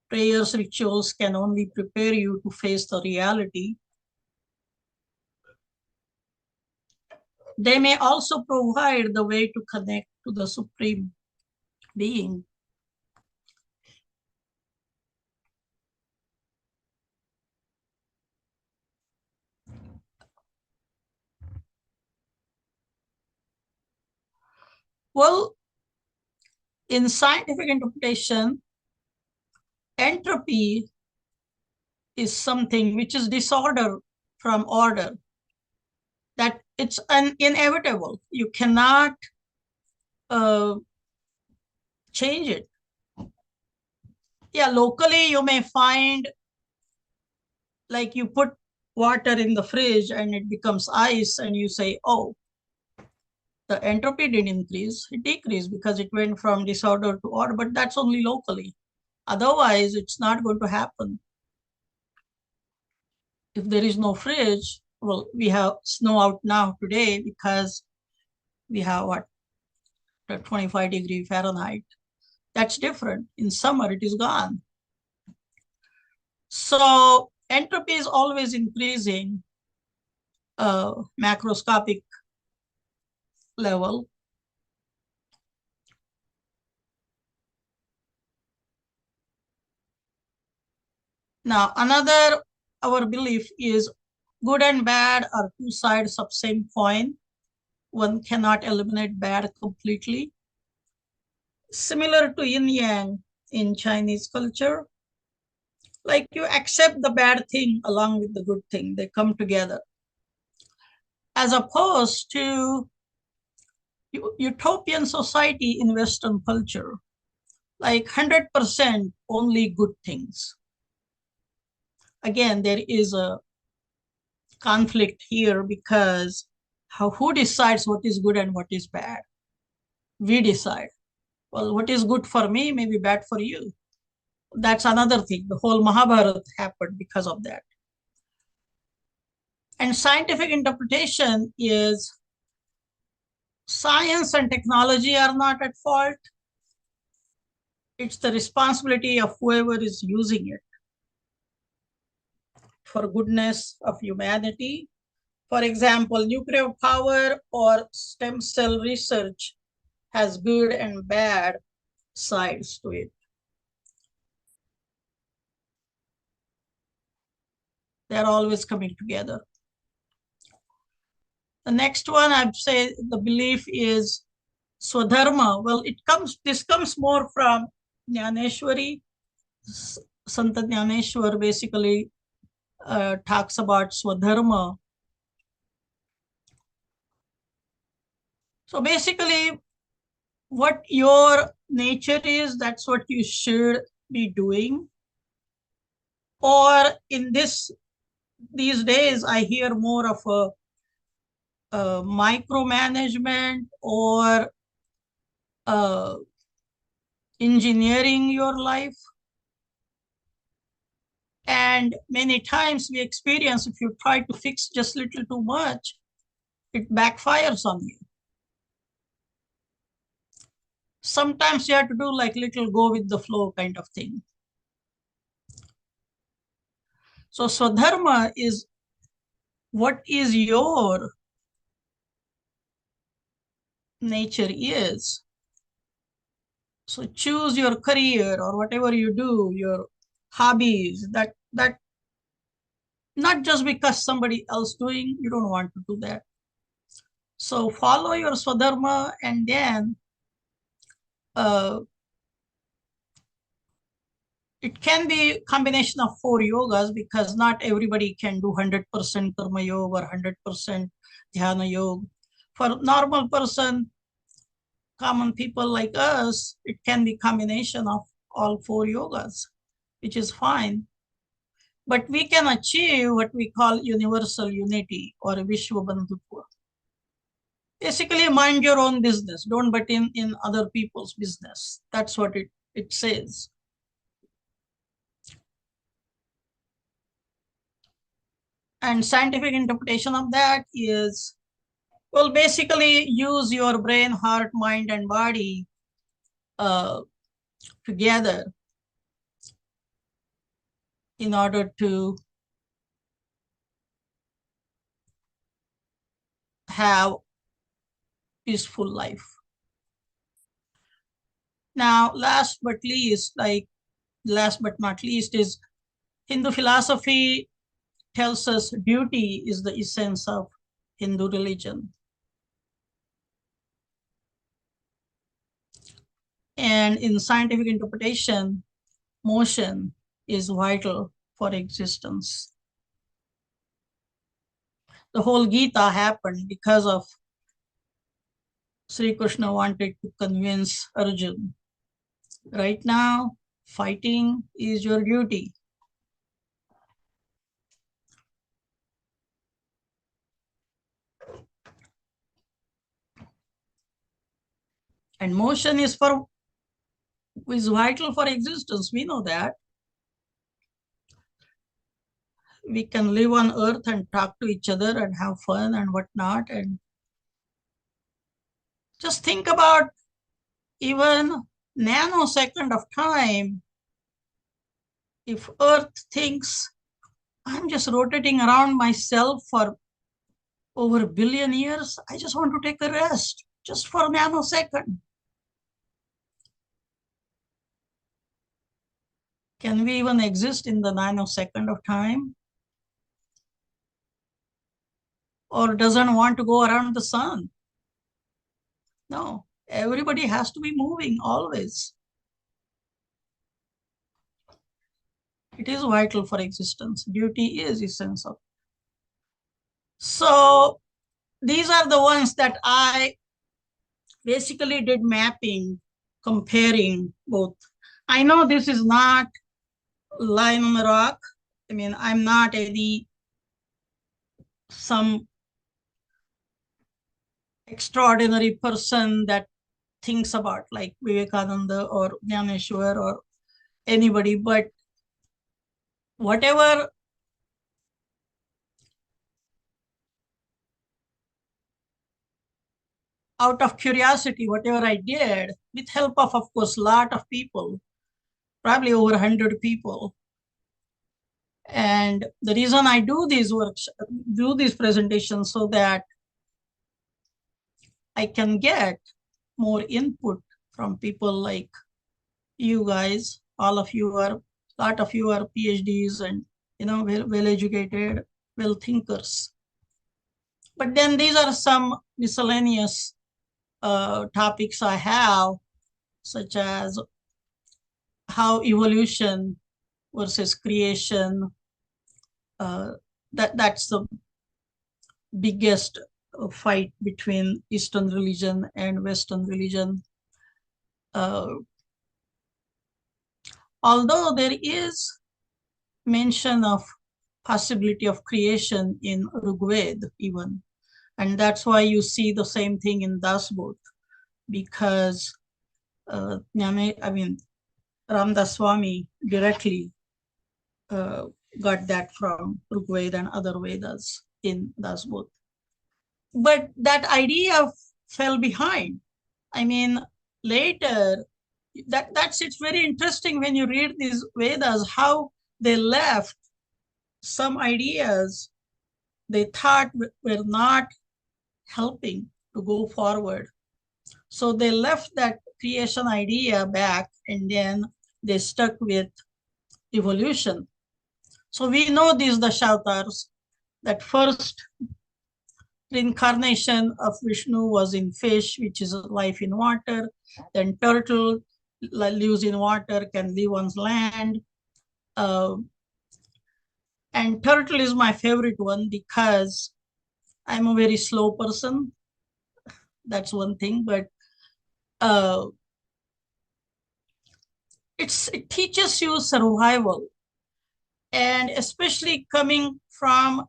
Prayers, rituals can only prepare you to face the reality. They may also provide the way to connect to the Supreme Being. Well, in scientific interpretation, entropy is something which is disorder from order, that it's inevitable. You cannot uh, change it. Yeah, locally you may find, like, you put water in the fridge and it becomes ice and you say, oh, the entropy didn't increase, it decreased because it went from disorder to order, but that's only locally. Otherwise, it's not going to happen. If there is no fridge, well, we have snow out now today because we have what? at 25 degree Fahrenheit. That's different. In summer, it is gone. So entropy is always increasing, macroscopic level. Now, another, our belief is good and bad are two sides of same coin. One cannot eliminate bad completely. Similar to yin yang in Chinese culture, like you accept the bad thing along with the good thing, they come together. As opposed to utopian society in Western culture, like 100% only good things. Again, there is a conflict here because who decides what is good and what is bad? We decide. Well, what is good for me may be bad for you. That's another thing. The whole Mahabharata happened because of that. And scientific interpretation is science and technology are not at fault. It's the responsibility of whoever is using it for goodness of humanity. For example, nuclear power or stem cell research has good and bad sides to it. They're always coming together. The next one, I'd say the belief is Swadharma. Well, this comes more from Jnaneshwari. Santa Jnaneshwar basically talks about Swadharma. So basically, what your nature is, that's what you should be doing. Or in these days, I hear more of a micromanagement or engineering your life. And many times we experience if you try to fix just a little too much, it backfires on you. Sometimes you have to do like little go with the flow kind of thing. So Swadharma is what is your nature is. So choose your career or whatever you do, your hobbies, that not just because somebody else doing, you don't want to do that. So follow your Swadharma, and then it can be a combination of 4 yogas because not everybody can do 100% karma yoga or 100% dhyana yoga. For normal person, common people like us, it can be combination of all 4 yogas, which is fine. But we can achieve what we call universal unity or Vishwa Bandhutva. Basically, mind your own business. Don't butt in other people's business. That's what it says. And scientific interpretation of that is, well, basically use your brain, heart, mind, and body together in order to have peaceful life. Now, last but not least is Hindu philosophy tells us duty is the essence of Hindu religion. And in scientific interpretation, motion is vital for existence. The whole Gita happened because of Sri Krishna wanted to convince Arjun, right now, fighting is your duty. And motion is vital for existence. We know that. We can live on earth and talk to each other and have fun and whatnot. And just think about even nanosecond of time, if Earth thinks I'm just rotating around myself for over a billion years, I just want to take a rest just for a nanosecond. Can we even exist in the nanosecond of time? Or doesn't want to go around the sun? No, everybody has to be moving always. It is vital for existence. Duty is essential. So these are the ones that I basically did mapping, comparing both. I know this is not line on the rock. I mean, I'm not some extraordinary person that thinks about like Vivekananda or Jnaneshwar or anybody, but whatever out of curiosity, whatever I did, with help of course, lot of people, probably over 100 people. And the reason I do these works, do these presentations so that I can get more input from people like you guys. All of you are, lot of you are PhDs and well educated, well thinkers. But then these are some miscellaneous topics I have, such as how evolution versus creation. Uh, that's the biggest fight between Eastern religion and Western religion. Uh, although there is mention of possibility of creation in Rigved even, and that's why you see the same thing in Dasbodh, because Ramdas Swami directly uh, got that from Rigved and other Vedas in Dasbodh. But that idea fell behind. I mean, later, that's it's very interesting when you read these Vedas, how they left some ideas they thought were not helping to go forward. So they left that creation idea back and then they stuck with evolution. So we know these Dashavatars, that first reincarnation of Vishnu was in fish, which is life in water. Then turtle lives in water, can live on land. Uh, and turtle is my favorite one because I'm a very slow person. That's one thing, but uh, it teaches you survival, and especially coming from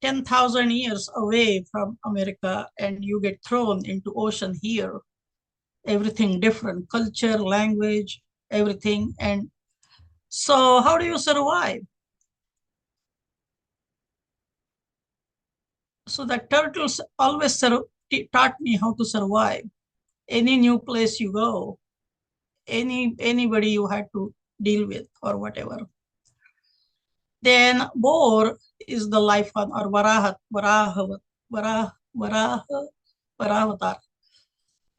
10,000 years away from America, and you get thrown into ocean here. Everything different, culture, language, everything. And so how do you survive? So the turtles always taught me how to survive. Any new place you go, anybody you had to deal with or whatever. Then boar is the life on, or varahavatar,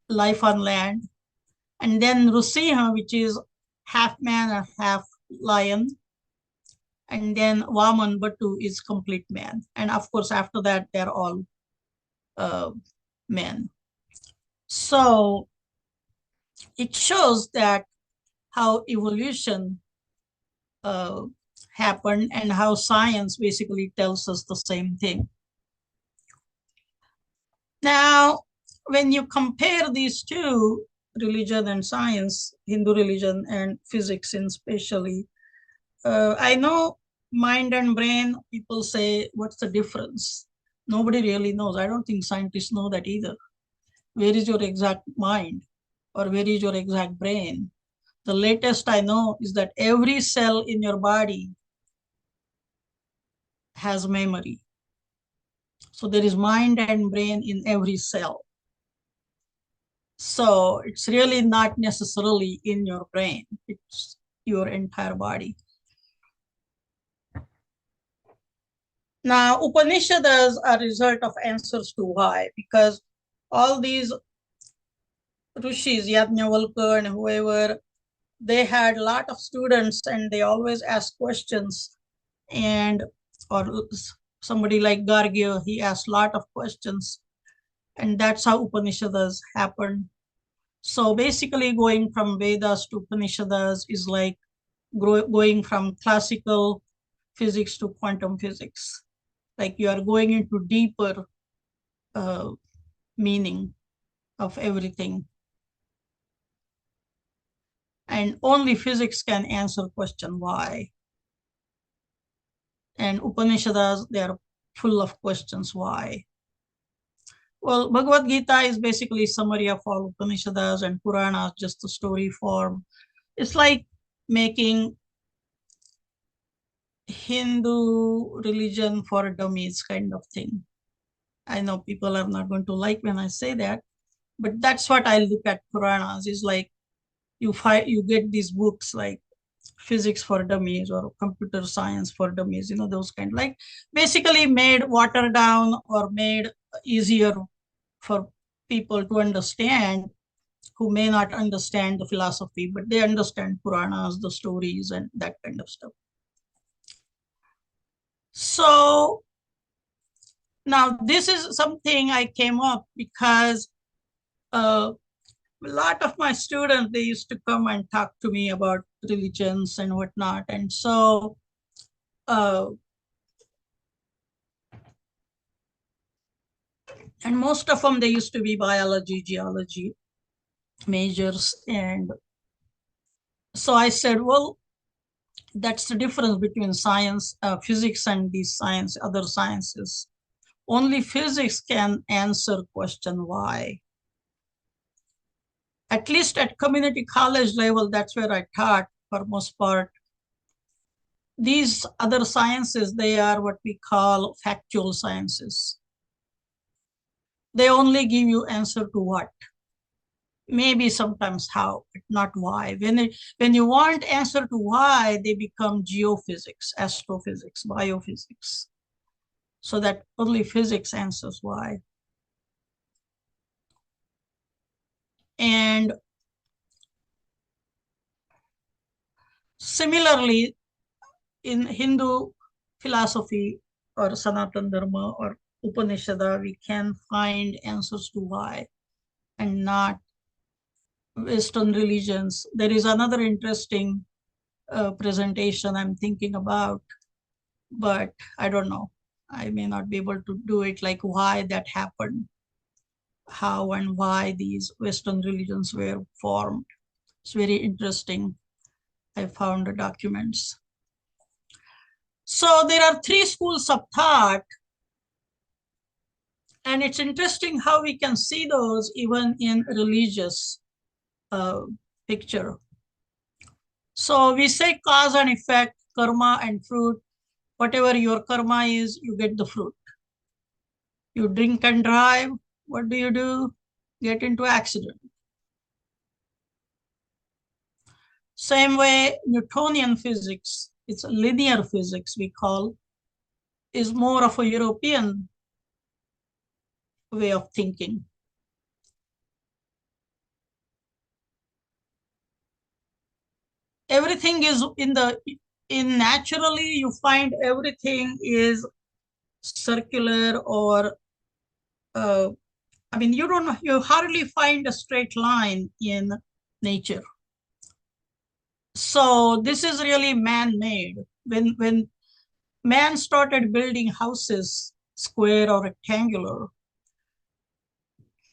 life on land. And then Rusiha, which is half man and half lion. And then Vaman Batu is complete man. And of course, after that, they're all uh, men. So it shows that how evolution uh, happened and how science basically tells us the same thing. Now, when you compare these two, religion and science, Hindu religion and physics in especially, I know mind and brain, people say, what's the difference? Nobody really knows. I don't think scientists know that either. Where is your exact mind or where is your exact brain? The latest I know is that every cell in your body has memory. So there is mind and brain in every cell. So it's really not necessarily in your brain, it's your entire body. Now, Upanishads are a result of answers to why, because all these rishis, Yajnavalkya and whoever, they had a lot of students and they always asked questions. And or somebody like Gargya, he asked a lot of questions. And that's how Upanishads happened. So basically, going from Vedas to Upanishads is like going from classical physics to quantum physics. Like you are going into deeper uh, meaning of everything. And only physics can answer question why. And Upanishads, they are full of questions why. Well, Bhagavad Gita is basically a summary of all Upanishads, and Puranas just a story form. It's like making Hindu religion for dummies kind of thing. I know people are not going to like when I say that, but that's what I look at Puranas is like you get these books like physics for dummies or computer science for dummies, those kind, like basically made watered down or made easier for people to understand who may not understand the philosophy, but they understand Puranas, the stories, and that kind of stuff. So now this is something I came up because a lot of my students, they used to come and talk to me about religions and whatnot. And so and most of them, they used to be biology, geology majors. And so I said, well, that's the difference between science, physics, and these other sciences. Only physics can answer question why. At least at community college level, that's where I taught for most part. These other sciences, they are what we call factual sciences. They only give you answer to what, maybe sometimes how, but not why. When you want answer to why, they become geophysics, astrophysics, biophysics. So that only physics answers why. And similarly, in Hindu philosophy or Sanatan Dharma or Upanishada, we can find answers to why, and not Western religions. There is another interesting presentation I'm thinking about, but I don't know. I may not be able to do it, like why that happened, how and why these Western religions were formed. It's very interesting. I found the documents. So there are three schools of thought, and it's interesting how we can see those even in religious uh, picture. So we say cause and effect, karma and fruit. Whatever your karma is, you get the fruit. You drink and drive, what do? Get into accident. Same way, Newtonian physics, it's linear physics we call, is more of a European way of thinking. Everything is in naturally, you find everything is circular or, I mean, you hardly find a straight line in nature. So this is really man-made. When man started building houses, square or rectangular,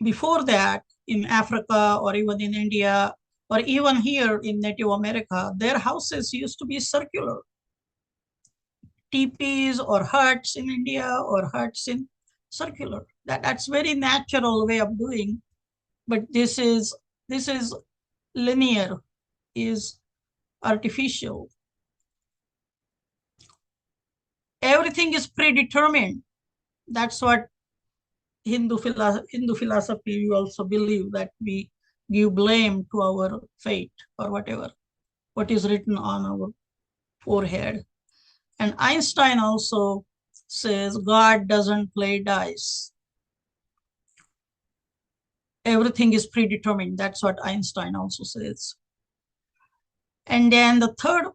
before that, in Africa or even in India, or even here in Native America, their houses used to be circular. Teepees or huts in India or huts in circular. That's very natural way of doing. But this is linear, is artificial. Everything is predetermined. That's what Hindu philosophy, we also believe that we give blame to our fate or whatever, what is written on our forehead. And Einstein also says God doesn't play dice. Everything is predetermined. That's what Einstein also says. And then the third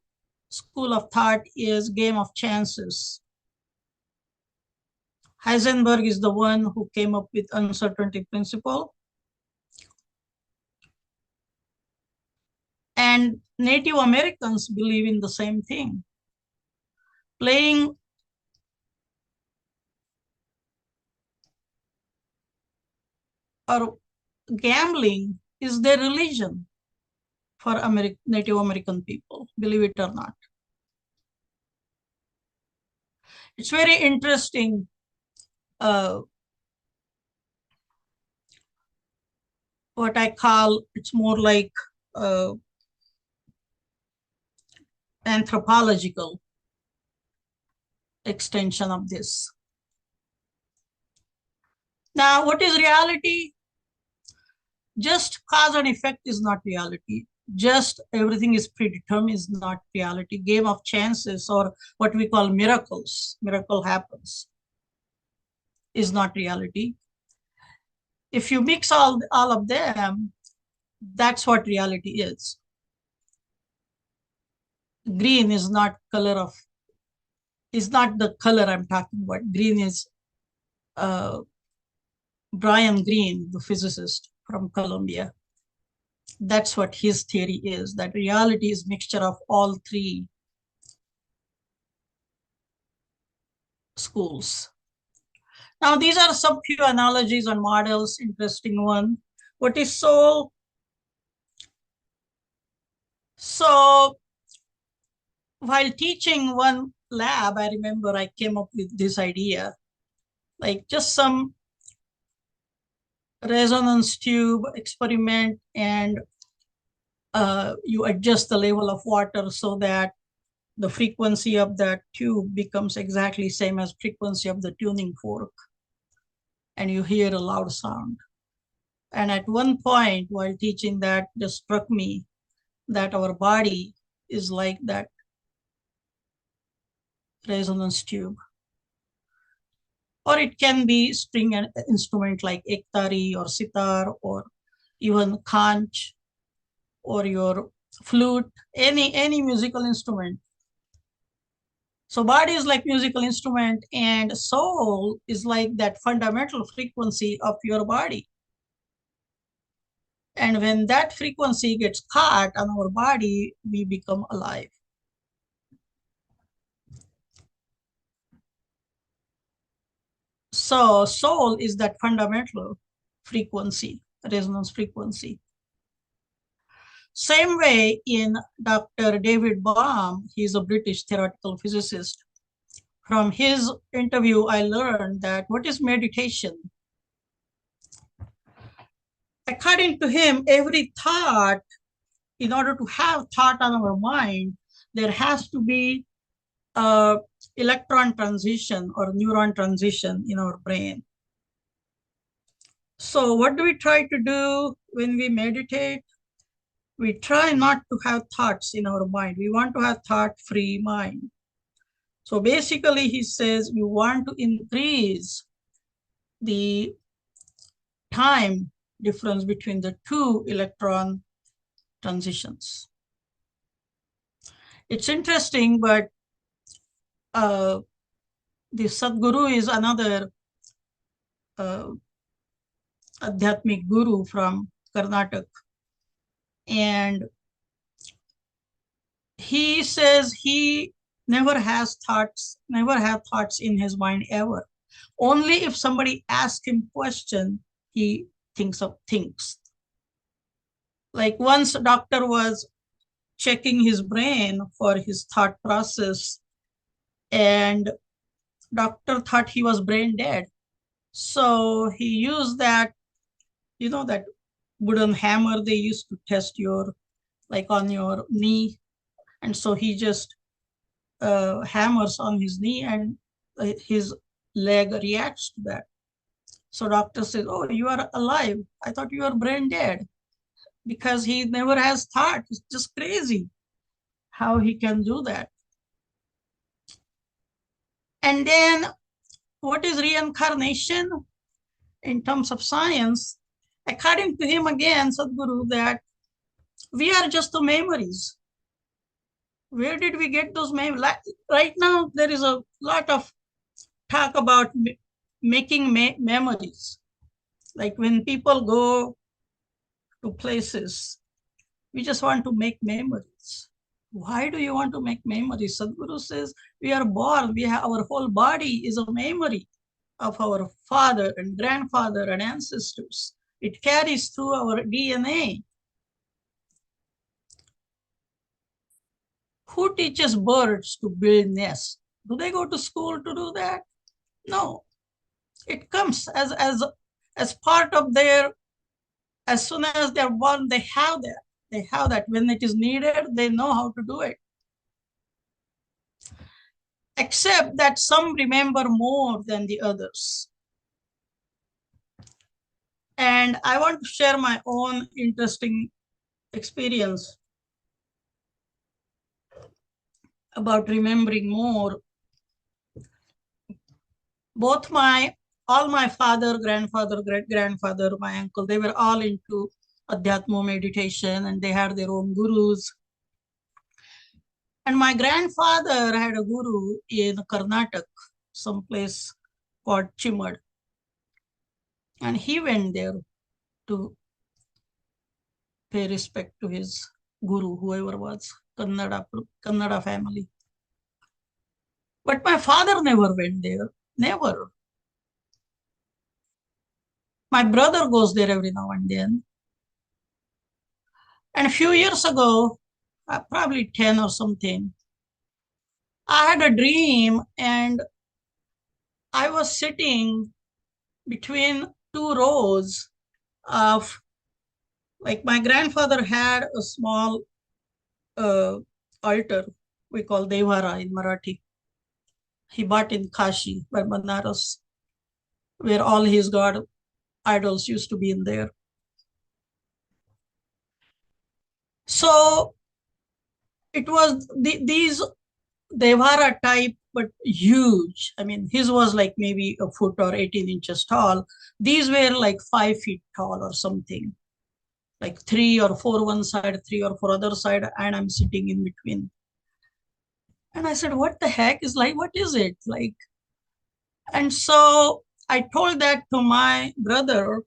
school of thought is game of chances. Heisenberg is the one who came up with uncertainty principle. And Native Americans believe in the same thing. Playing or gambling is their religion for Native American people, believe it or not. It's very interesting. What I call, it's more like anthropological extension of this. Now, what is reality? Just cause and effect is not reality. Just everything is predetermined is not reality. Game of chances, or what we call miracles, miracle happens, is not reality. If you mix all of them, that's what reality is. Green is not the color I'm talking about. Green is Brian Greene, the physicist from Columbia. That's what his theory is, that reality is mixture of all three schools. Now, these are some few analogies and models, interesting one. What is soul? So, while teaching one lab, I remember I came up with this idea, like just some resonance tube experiment, and you adjust the level of water so that the frequency of that tube becomes exactly same as frequency of the tuning fork, and you hear a loud sound. And at one point while teaching that, just struck me that our body is like that resonance tube. Or it can be string instrument like ektari or sitar or even conch or your flute, any musical instrument. So body is like musical instrument, and soul is like that fundamental frequency of your body. And when that frequency gets caught on our body, we become alive. So soul is that fundamental frequency, resonance frequency. Same way in Dr. David Bohm, he's a British theoretical physicist. From his interview, I learned that what is meditation? According to him, every thought, in order to have thought on our mind, there has to be a electron transition or neuron transition in our brain. So what do we try to do when we meditate? We try not to have thoughts in our mind. We want to have thought-free mind. So basically, he says you want to increase the time difference between the two electron transitions. It's interesting, but the Sadhguru is another Adhyatmic guru from Karnataka. And he says he never had thoughts in his mind ever. Only if somebody asks him question, he thinks of things. Like once a doctor was checking his brain for his thought process, and doctor thought he was brain dead. So he used that, that wooden hammer they used to test your, like on your knee. And so he just hammers on his knee, and his leg reacts to that. So doctor says, oh, you are alive. I thought you were brain dead. because he never has thought. It's just crazy how he can do that. And then what is reincarnation in terms of science? According to him again, Sadhguru, that we are just the memories. Where did we get those memories? Right now, there is a lot of talk about making memories. Like when people go to places, we just want to make memories. Why do you want to make memories? Sadhguru says we are born, we have our whole body is a memory of our father and grandfather and ancestors. It carries through our DNA. Who teaches birds to build nests? Do they go to school to do that? No. It comes as part of their, as soon as they're born, they have that. They have that. When it is needed, they know how to do it. Except that some remember more than the others. And I want to share my own interesting experience about remembering more. Both all my father, grandfather, great grandfather, my uncle, they were all into Adhyatma meditation and they had their own gurus. And my grandfather had a guru in Karnataka, someplace called Chimad. And he went there to pay respect to his guru, whoever was, Kannada family. But my father never went there, never. My brother goes there every now and then. And a few years ago, probably 10 or something, I had a dream and I was sitting between two rows of, like my grandfather had a small altar we call Devara in Marathi. He bought in Kashi by Banaras, where all his god idols used to be in there. So it was these Devara type, but huge. I mean, his was like maybe a foot or 18 inches tall. These were like 5 feet tall or something, like 3 or 4 one side, 3 or 4 other side, and I'm sitting in between. And I said, what the heck is like, what is it? Like, and so I told that to my brother,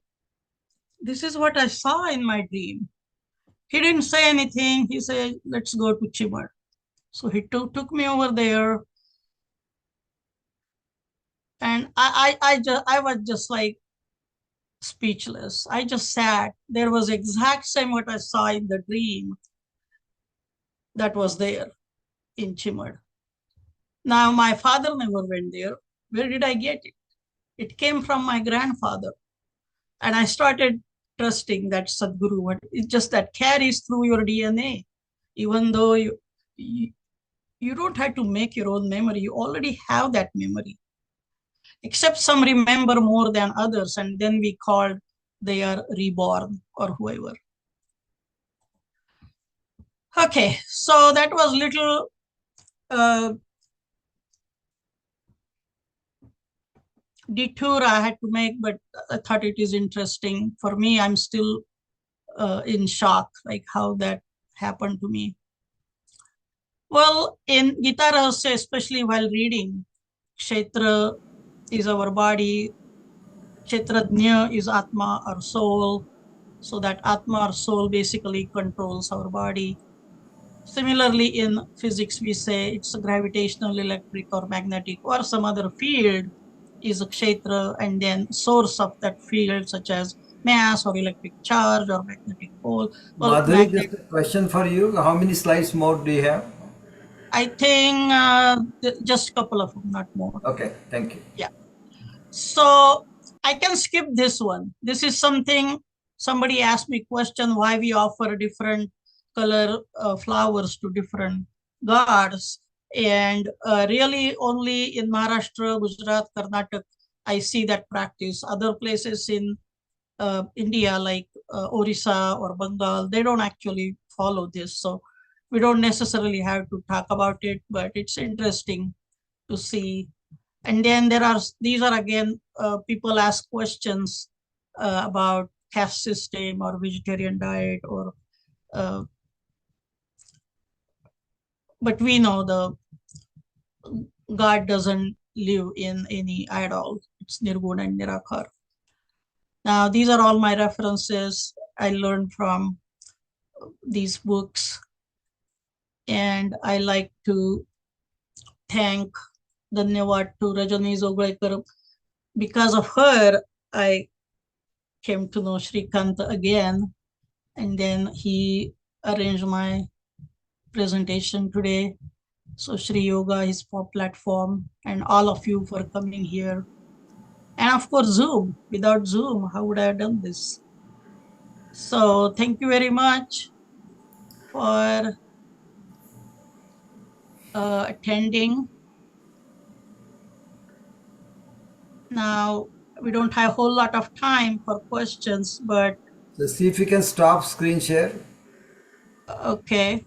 this is what I saw in my dream. He didn't say anything. He said, let's go to Chimad. So he took me over there. And I was just like speechless. I just sat. There was exact same what I saw in the dream that was there in Chimad. Now, my father never went there. Where did I get it? It came from my grandfather. And I started trusting that Sadhguru. It's just that carries through your DNA. Even though you don't have to make your own memory, you already have that memory. Except some remember more than others, and then we called they are reborn or whoever. Okay, so that was little detour I had to make, but I thought it is interesting. For me, I'm still in shock, like how that happened to me. Well, in Gita Rahasya, especially while reading, Kshetra is our body, Kshetrajna is Atma, our soul. So that Atma or soul basically controls our body. Similarly, in physics, we say it's a gravitational, electric, or magnetic, or some other field is a kshetra, and then source of that field, such as mass or electric charge or magnetic pole. Well, Madhuri, just a question for you. How many slides more do you have? I think just a couple of them, not more. Okay, thank you. Yeah. So I can skip this one. This is something somebody asked me question why we offer different color flowers to different gods. And really only in Maharashtra, Gujarat, Karnataka, I see that practice. Other places in India, like Orissa or Bengal, they don't actually follow this. So we don't necessarily have to talk about it, but it's interesting to see. And then these are again, people ask questions about caste system or vegetarian diet or, but we know the God doesn't live in any idol. It's Nirguna and Nirakar. Now, these are all my references I learned from these books. And I like to thank Dhanyawad to Rajani Zograikar. Because of her, I came to know Srikant again. And then he arranged my presentation today. So Sri Yoga is for platform, and all of you for coming here. And of course, Zoom. Without Zoom, how would I have done this? So thank you very much for attending. Now, we don't have a whole lot of time for questions, but So see if you can stop screen share. okay.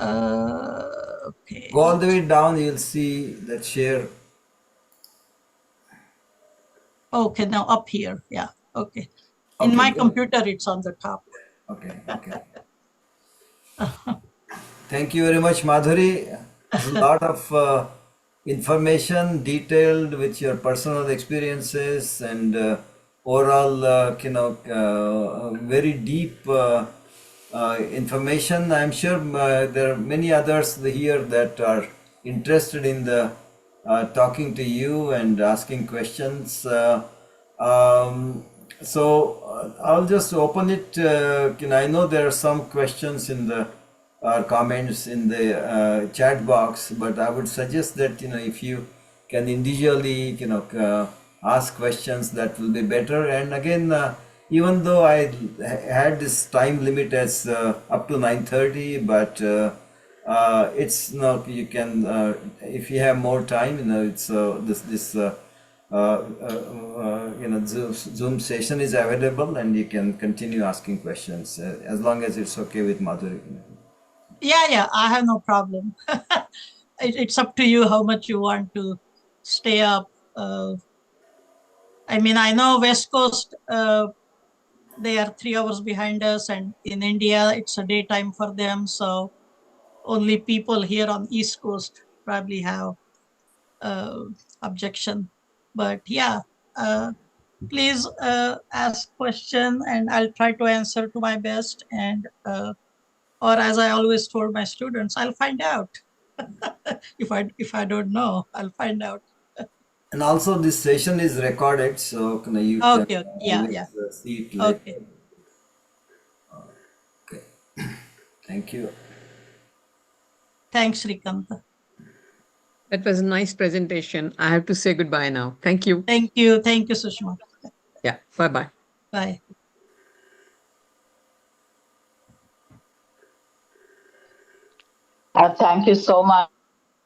Okay. Go all the way down, you'll see that share. Okay, now up here. Yeah. Okay. In Okay, my good. computer, it's on the top. Okay, okay. Thank you very much, Madhuri. A lot of information, detailed with your personal experiences and overall, very deep information. I'm sure there are many others here that are interested in the talking to you and asking questions. Um, I'll just open it. I know there are some questions in the comments in the chat box, but I would suggest that if you can individually ask questions, that will be better. And again, even though I had this time limit as up to 9:30, but it's not, you can if you have more time, it's this Zoom session is available, and you can continue asking questions as long as it's okay with Madhuri. Yeah, I have no problem. It's up to you how much you want to stay up. I mean, I know West Coast, they are 3 hours behind us, and in India, it's a daytime for them. So only people here on East Coast probably have uh, objection. But yeah, please ask question, and I'll try to answer to my best. And or as I always told my students, I'll find out. If I don't know, I'll find out. And also, this session is recorded, so you can Okay. Yeah. always Yeah. see it later. Okay. Okay. Thank you. Thanks, Srikanta. That was a nice presentation. I have to say goodbye now. Thank you. Thank you. Thank you, Sushma. Yeah. Bye-bye. Bye. Thank you so much.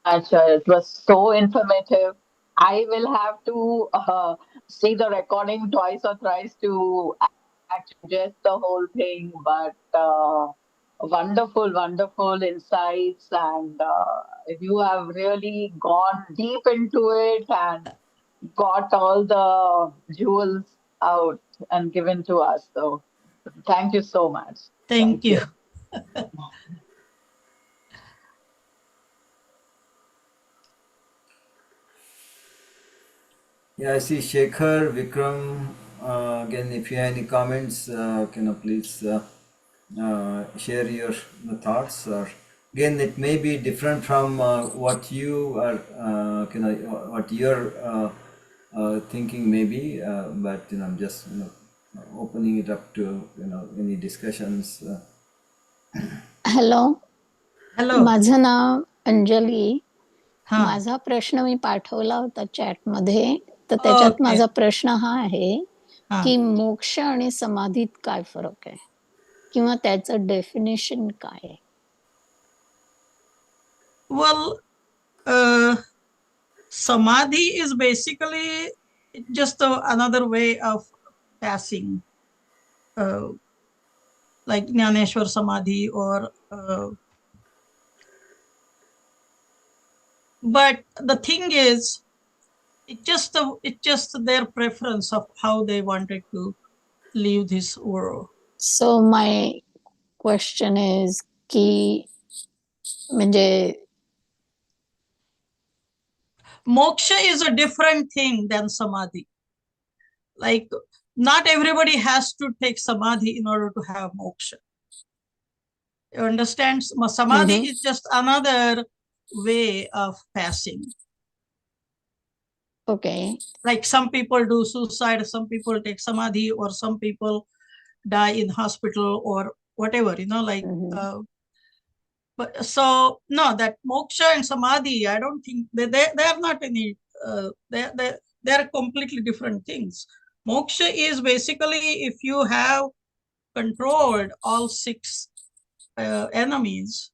It was so informative. I will have to see the recording twice or thrice to actually digest the whole thing. But wonderful, wonderful insights. And you have really gone deep into it and got all the jewels out and given to us. So thank you so much. Thank you. Yeah, I see Shekhar, Vikram. Again, if you have any comments, can you please share your thoughts? Or again, it may be different from what you are, what you're thinking maybe, but I'm just opening it up to any discussions. Hello Hello. माझं नाव Anjali. Huh. माझा प्रश्न मी पाठवला होता चॅटमध्ये, तर त्याच्यात Okay. माझा प्रश्न हा आहे Huh. की मोक्ष आणि समाधीत काय फरक आहे किंवा त्याचं डेफिनेशन काय आहे? Well, samadhi is basically just another way of passing, like Jnaneshwar Samadhi or. But the thing is, it's just their preference of how they wanted to leave this world. So my question is की म्हणजे Moksha is a different thing than samadhi. Like, not everybody has to take samadhi in order to have moksha. You understand? Samadhi is just another way of passing. okay. Like some people do suicide, some people take samadhi, or some people die in hospital or whatever, like. But so no, that moksha and samadhi, I don't think they are not any. They are completely different things. Moksha is basically if you have controlled all six enemies,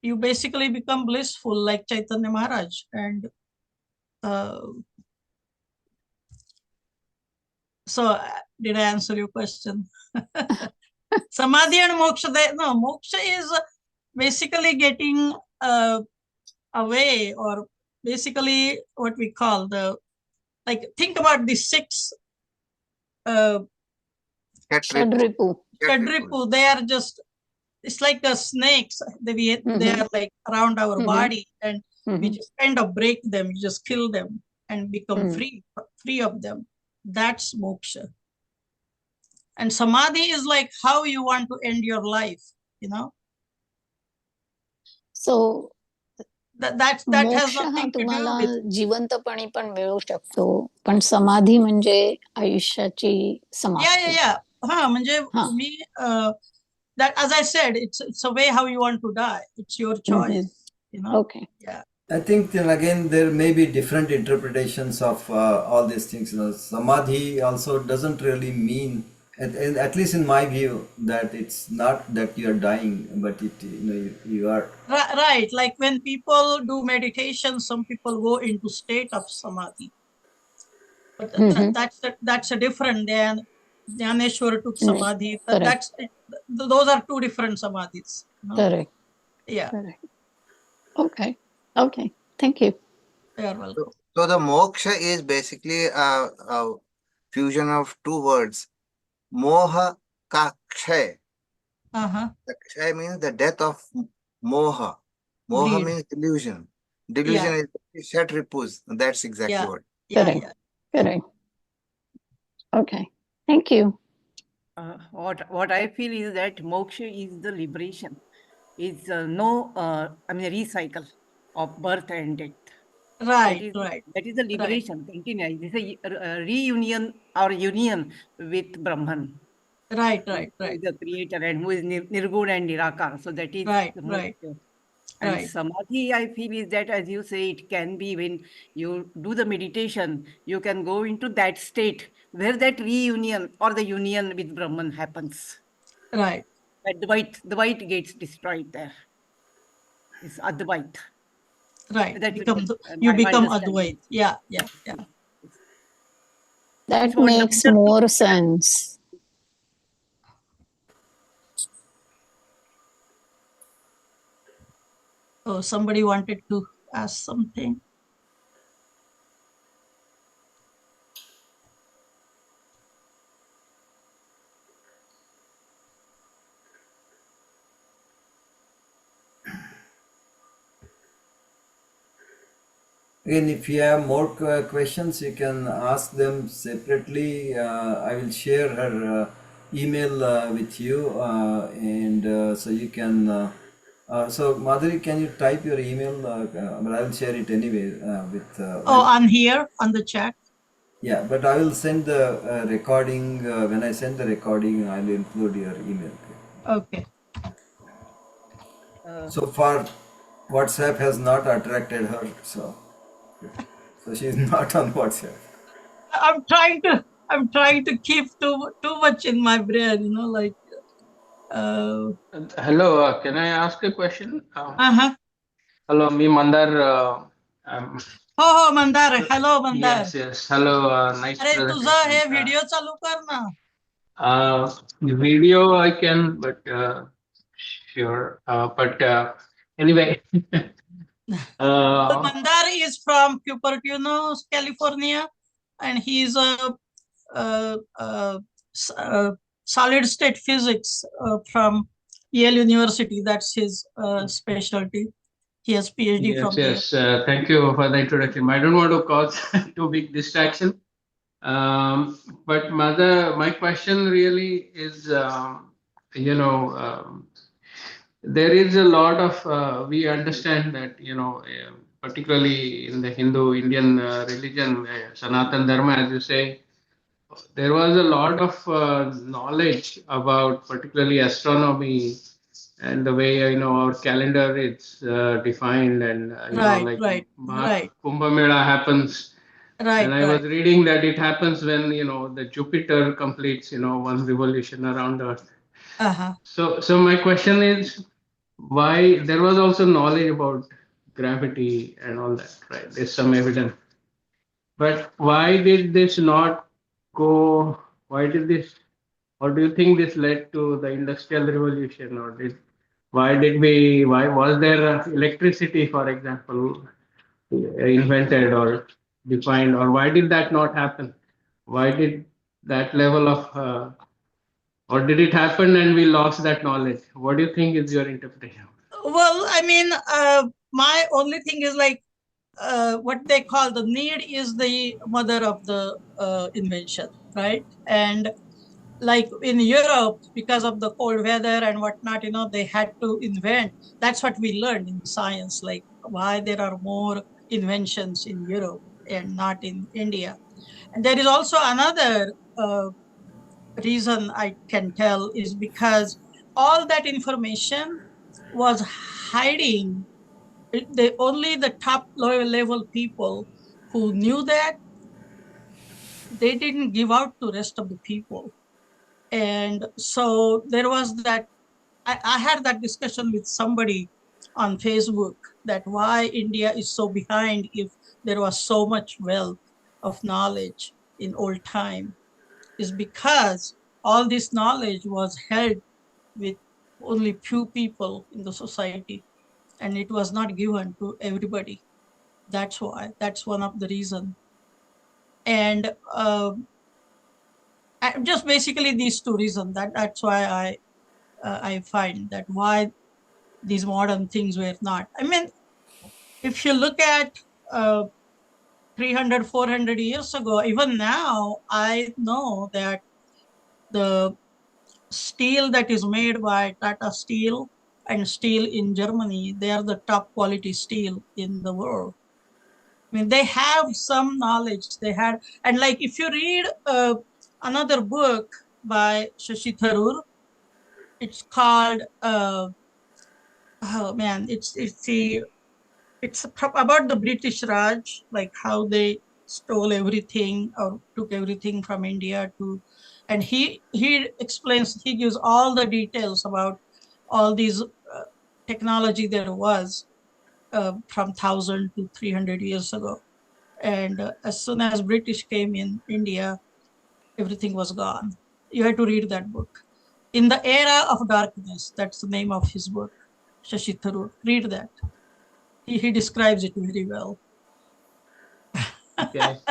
you basically become blissful like Chaitanya Maharaj. And so did I answer your question? Samadhi and moksha, moksha is basically getting away, or basically what we call think about the six Shadripu. Shadripu. They are just, it's like the snakes. They are like around our body, and we just kind of break them, you just kill them and become free of them. That's moksha. And samadhi is like how you want to end your life, So that has मोक्ष हा nothing to do तुम्हाला with. जिवंतपणी पण मिळू शकतो, पण समाधी म्हणजे आयुष्याची समाप्ती. Yeah. म्हणजे तुम्ही that, as I said, it's a way how you want to die. It's your choice, Okay. Yeah. I think then again there may be different interpretations of all these things. Samadhi also doesn't really mean, at least in my view, that it's not that you are dying, but you are. Right. Like when people do meditation, some people go into state of samadhi. But that's a different than Jnaneshwar took samadhi. Those are two different samadhis. Correct. Yeah. Correct. Okay. Thank you. You're welcome. So the moksha is basically a fusion of two words. Moha ka kshay. The kshay means the death of moha. Moha means delusion. Delusion is shatripus. That's exactly what. Correct. Okay. Thank you. What I feel is that moksha is the liberation. Is no, recycle of birth and death. Right. That is the liberation. Continue. This is a reunion or union with Brahman. Right. Who is the creator and who is Nirguna and Nirakar. So that is the moksha. And samadhi, I feel, is that, as you say, it can be when you do the meditation, you can go into that state where that reunion or the union with Brahman happens. Right. That the white gets destroyed there. It's Advait. Right. You become Advait. Yeah. That makes more sense. Oh, somebody wanted to ask something. Again, if you have more questions, you can ask them separately. I will share her email with you, and so you can. So Madhuri, can you type your email? But I will share it anyway with. On here on the chat. Yeah, but I will send the recording. When I send the recording, I will include your email. Okay. So far, WhatsApp has not attracted her, so she is not on WhatsApp. I'm trying to keep too much in my brain, like. Hello, can I ask a question? Uh-huh. Hello, मी मंदार हो Mandar, hello Mandar. Yes, yes. Hello, nice अरे तुझा हे presentation. Video चालू कर ना. Video I can, but sure. But anyway, Well, uh, Mandar is from Cupertino, California, and he's a solid state physics from Yale University. That's his specialty. He has PhD yes, from there. yes. Thank you for the introduction. I don't want to cause too big distraction. But Mother, my question really is, you know, there is a lot of we understand that particularly in the Hindu Indian religion, Sanatan Dharma, as you say, there was a lot of knowledge about particularly astronomy and the way our calendar is defined, and Right, like right, right, Kumbh Mela happens, and right, I was right. reading that it happens when the Jupiter completes one revolution around Earth. Uh-huh. So my question is, why there was also knowledge about gravity and all that, right? There's some evidence, but why did this not go? Why did this, or do you think this led to the Industrial Revolution, or why was there electricity, for example, invented or defined, or why did that not happen? Why did that level of, or did it happen and we lost that knowledge? What do you think is your interpretation? Well, I mean, my only thing is like what they call the need is the mother of the invention, right? And like in Europe, because of the cold weather and whatnot, they had to invent. That's what we learned in science, like why there are more inventions in Europe and not in India. And there is also another reason I can tell is because all that information was hiding. Only the top level people who knew that, they didn't give out to rest of the people. And so there was that, I had that discussion with somebody on Facebook, that why India is so behind if there was so much wealth of knowledge in old time, is because all this knowledge was held with only few people in the society, and it was not given to everybody. That's why, that's one of the reasons. And just basically these two reasons, that's why I find that why these modern things were not. I mean, if you look at 300, 400 years ago, even now, I know that the steel that is made by Tata Steel and steel in Germany, they are the top quality steel in the world. I mean, they have some knowledge they had. And like, if you read another book by Shashi Tharoor, it's called, oh man, it's about the British Raj, like how they stole everything or took everything from India to, and he explains, he gives all the details about all these technology there was from 1000 to 300 years ago. And as soon as British came in India, everything was gone. You had to read that book. In the Era of Darkness, that's the name of his book, Shashi Tharoor. Read that. He describes it very well. Okay, yes.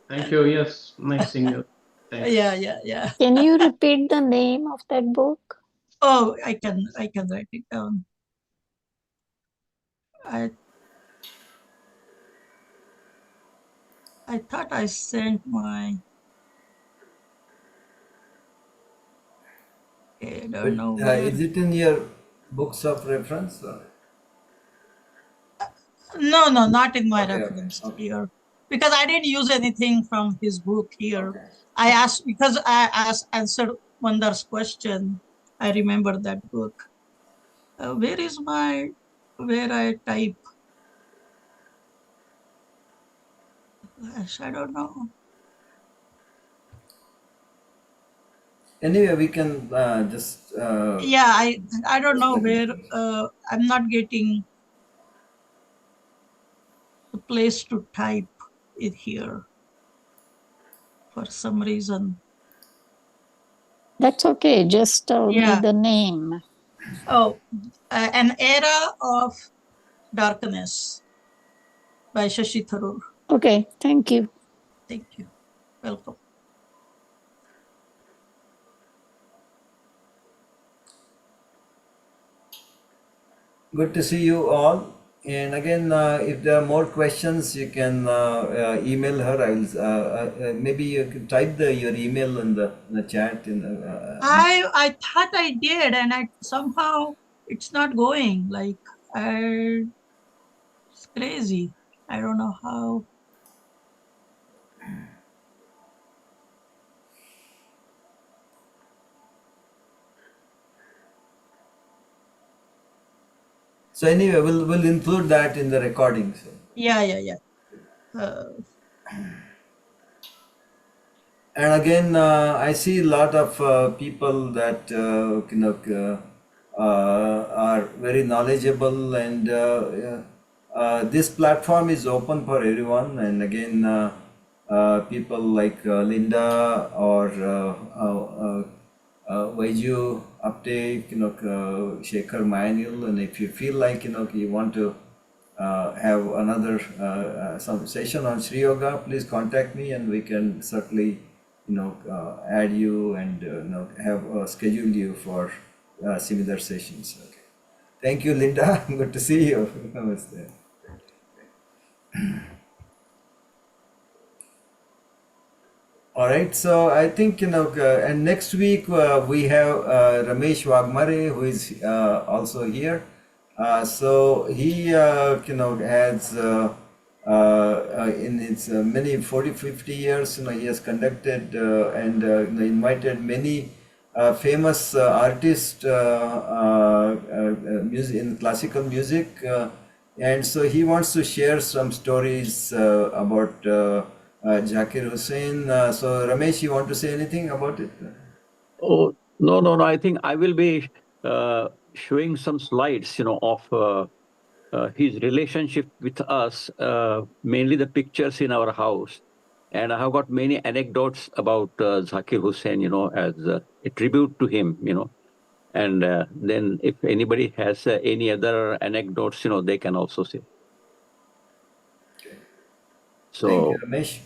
Thank you. Yes, nice seeing you. Thanks. Yeah. Can you repeat the name of that book? Oh, I can write it down. I thought I sent my. I don't know where. Is it in your books of reference? Or? No, not in my Okay, reference okay. here, because I didn't use anything from his book here. Okay. I asked because I answered Mandar's question. I remember that book. Where is my, where I type? Gosh, I don't know. Anyway, we can just. Yeah, I don't know where. I'm not getting the place to type it here for some reason. That's okay. Just tell me the name. Oh, An Era of Darkness by Shashi Tharoor. Okay, thank you. Thank you. Welcome. Good to see you all. And again, if there are more questions, you can email her. I will maybe you can type your email in the chat. I thought I did, and somehow it's not going. Like it's crazy. I don't know how. So anyway, we'll include that in the recording. So. Yeah. And again, I see a lot of people that are very knowledgeable, and this platform is open for everyone. And again, people like Linda or Vaiju Uptake, Shekhar Manuel, and if you feel like you want to have another some session on Sri Yoga, please contact me, and we can certainly add you and have schedule you for similar sessions. Okay. Thank you, Linda. Good to see you. Namaste. All right, so I think and next week we have Ramesh Wagmare, who is also here. So he has in its many 40-50 years, he has conducted and invited many famous artists music in classical music, and so he wants to share some stories about Zakir Hussain. So Ramesh, you want to say anything about it? Oh, no. I think I will be showing some slides, of his relationship with us, mainly the pictures in our house. And I have got many anecdotes about Zakir Hussain, as a tribute to him, And then if anybody has any other anecdotes, they can also say. So, thank you, Ramesh.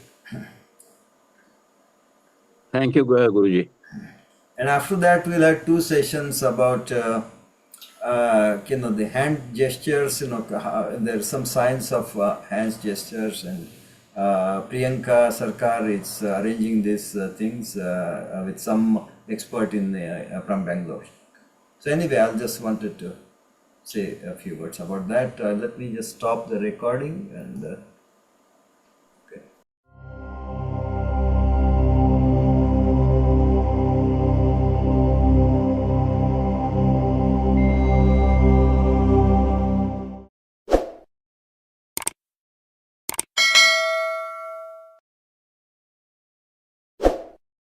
Thank you, Guruji. And after that, we'll have two sessions about the hand gestures. There's some science of hand gestures, and Priyanka Sarkar is arranging these things with some expert from Bangalore. So anyway, I just wanted to say a few words about that. Let me just stop the recording and.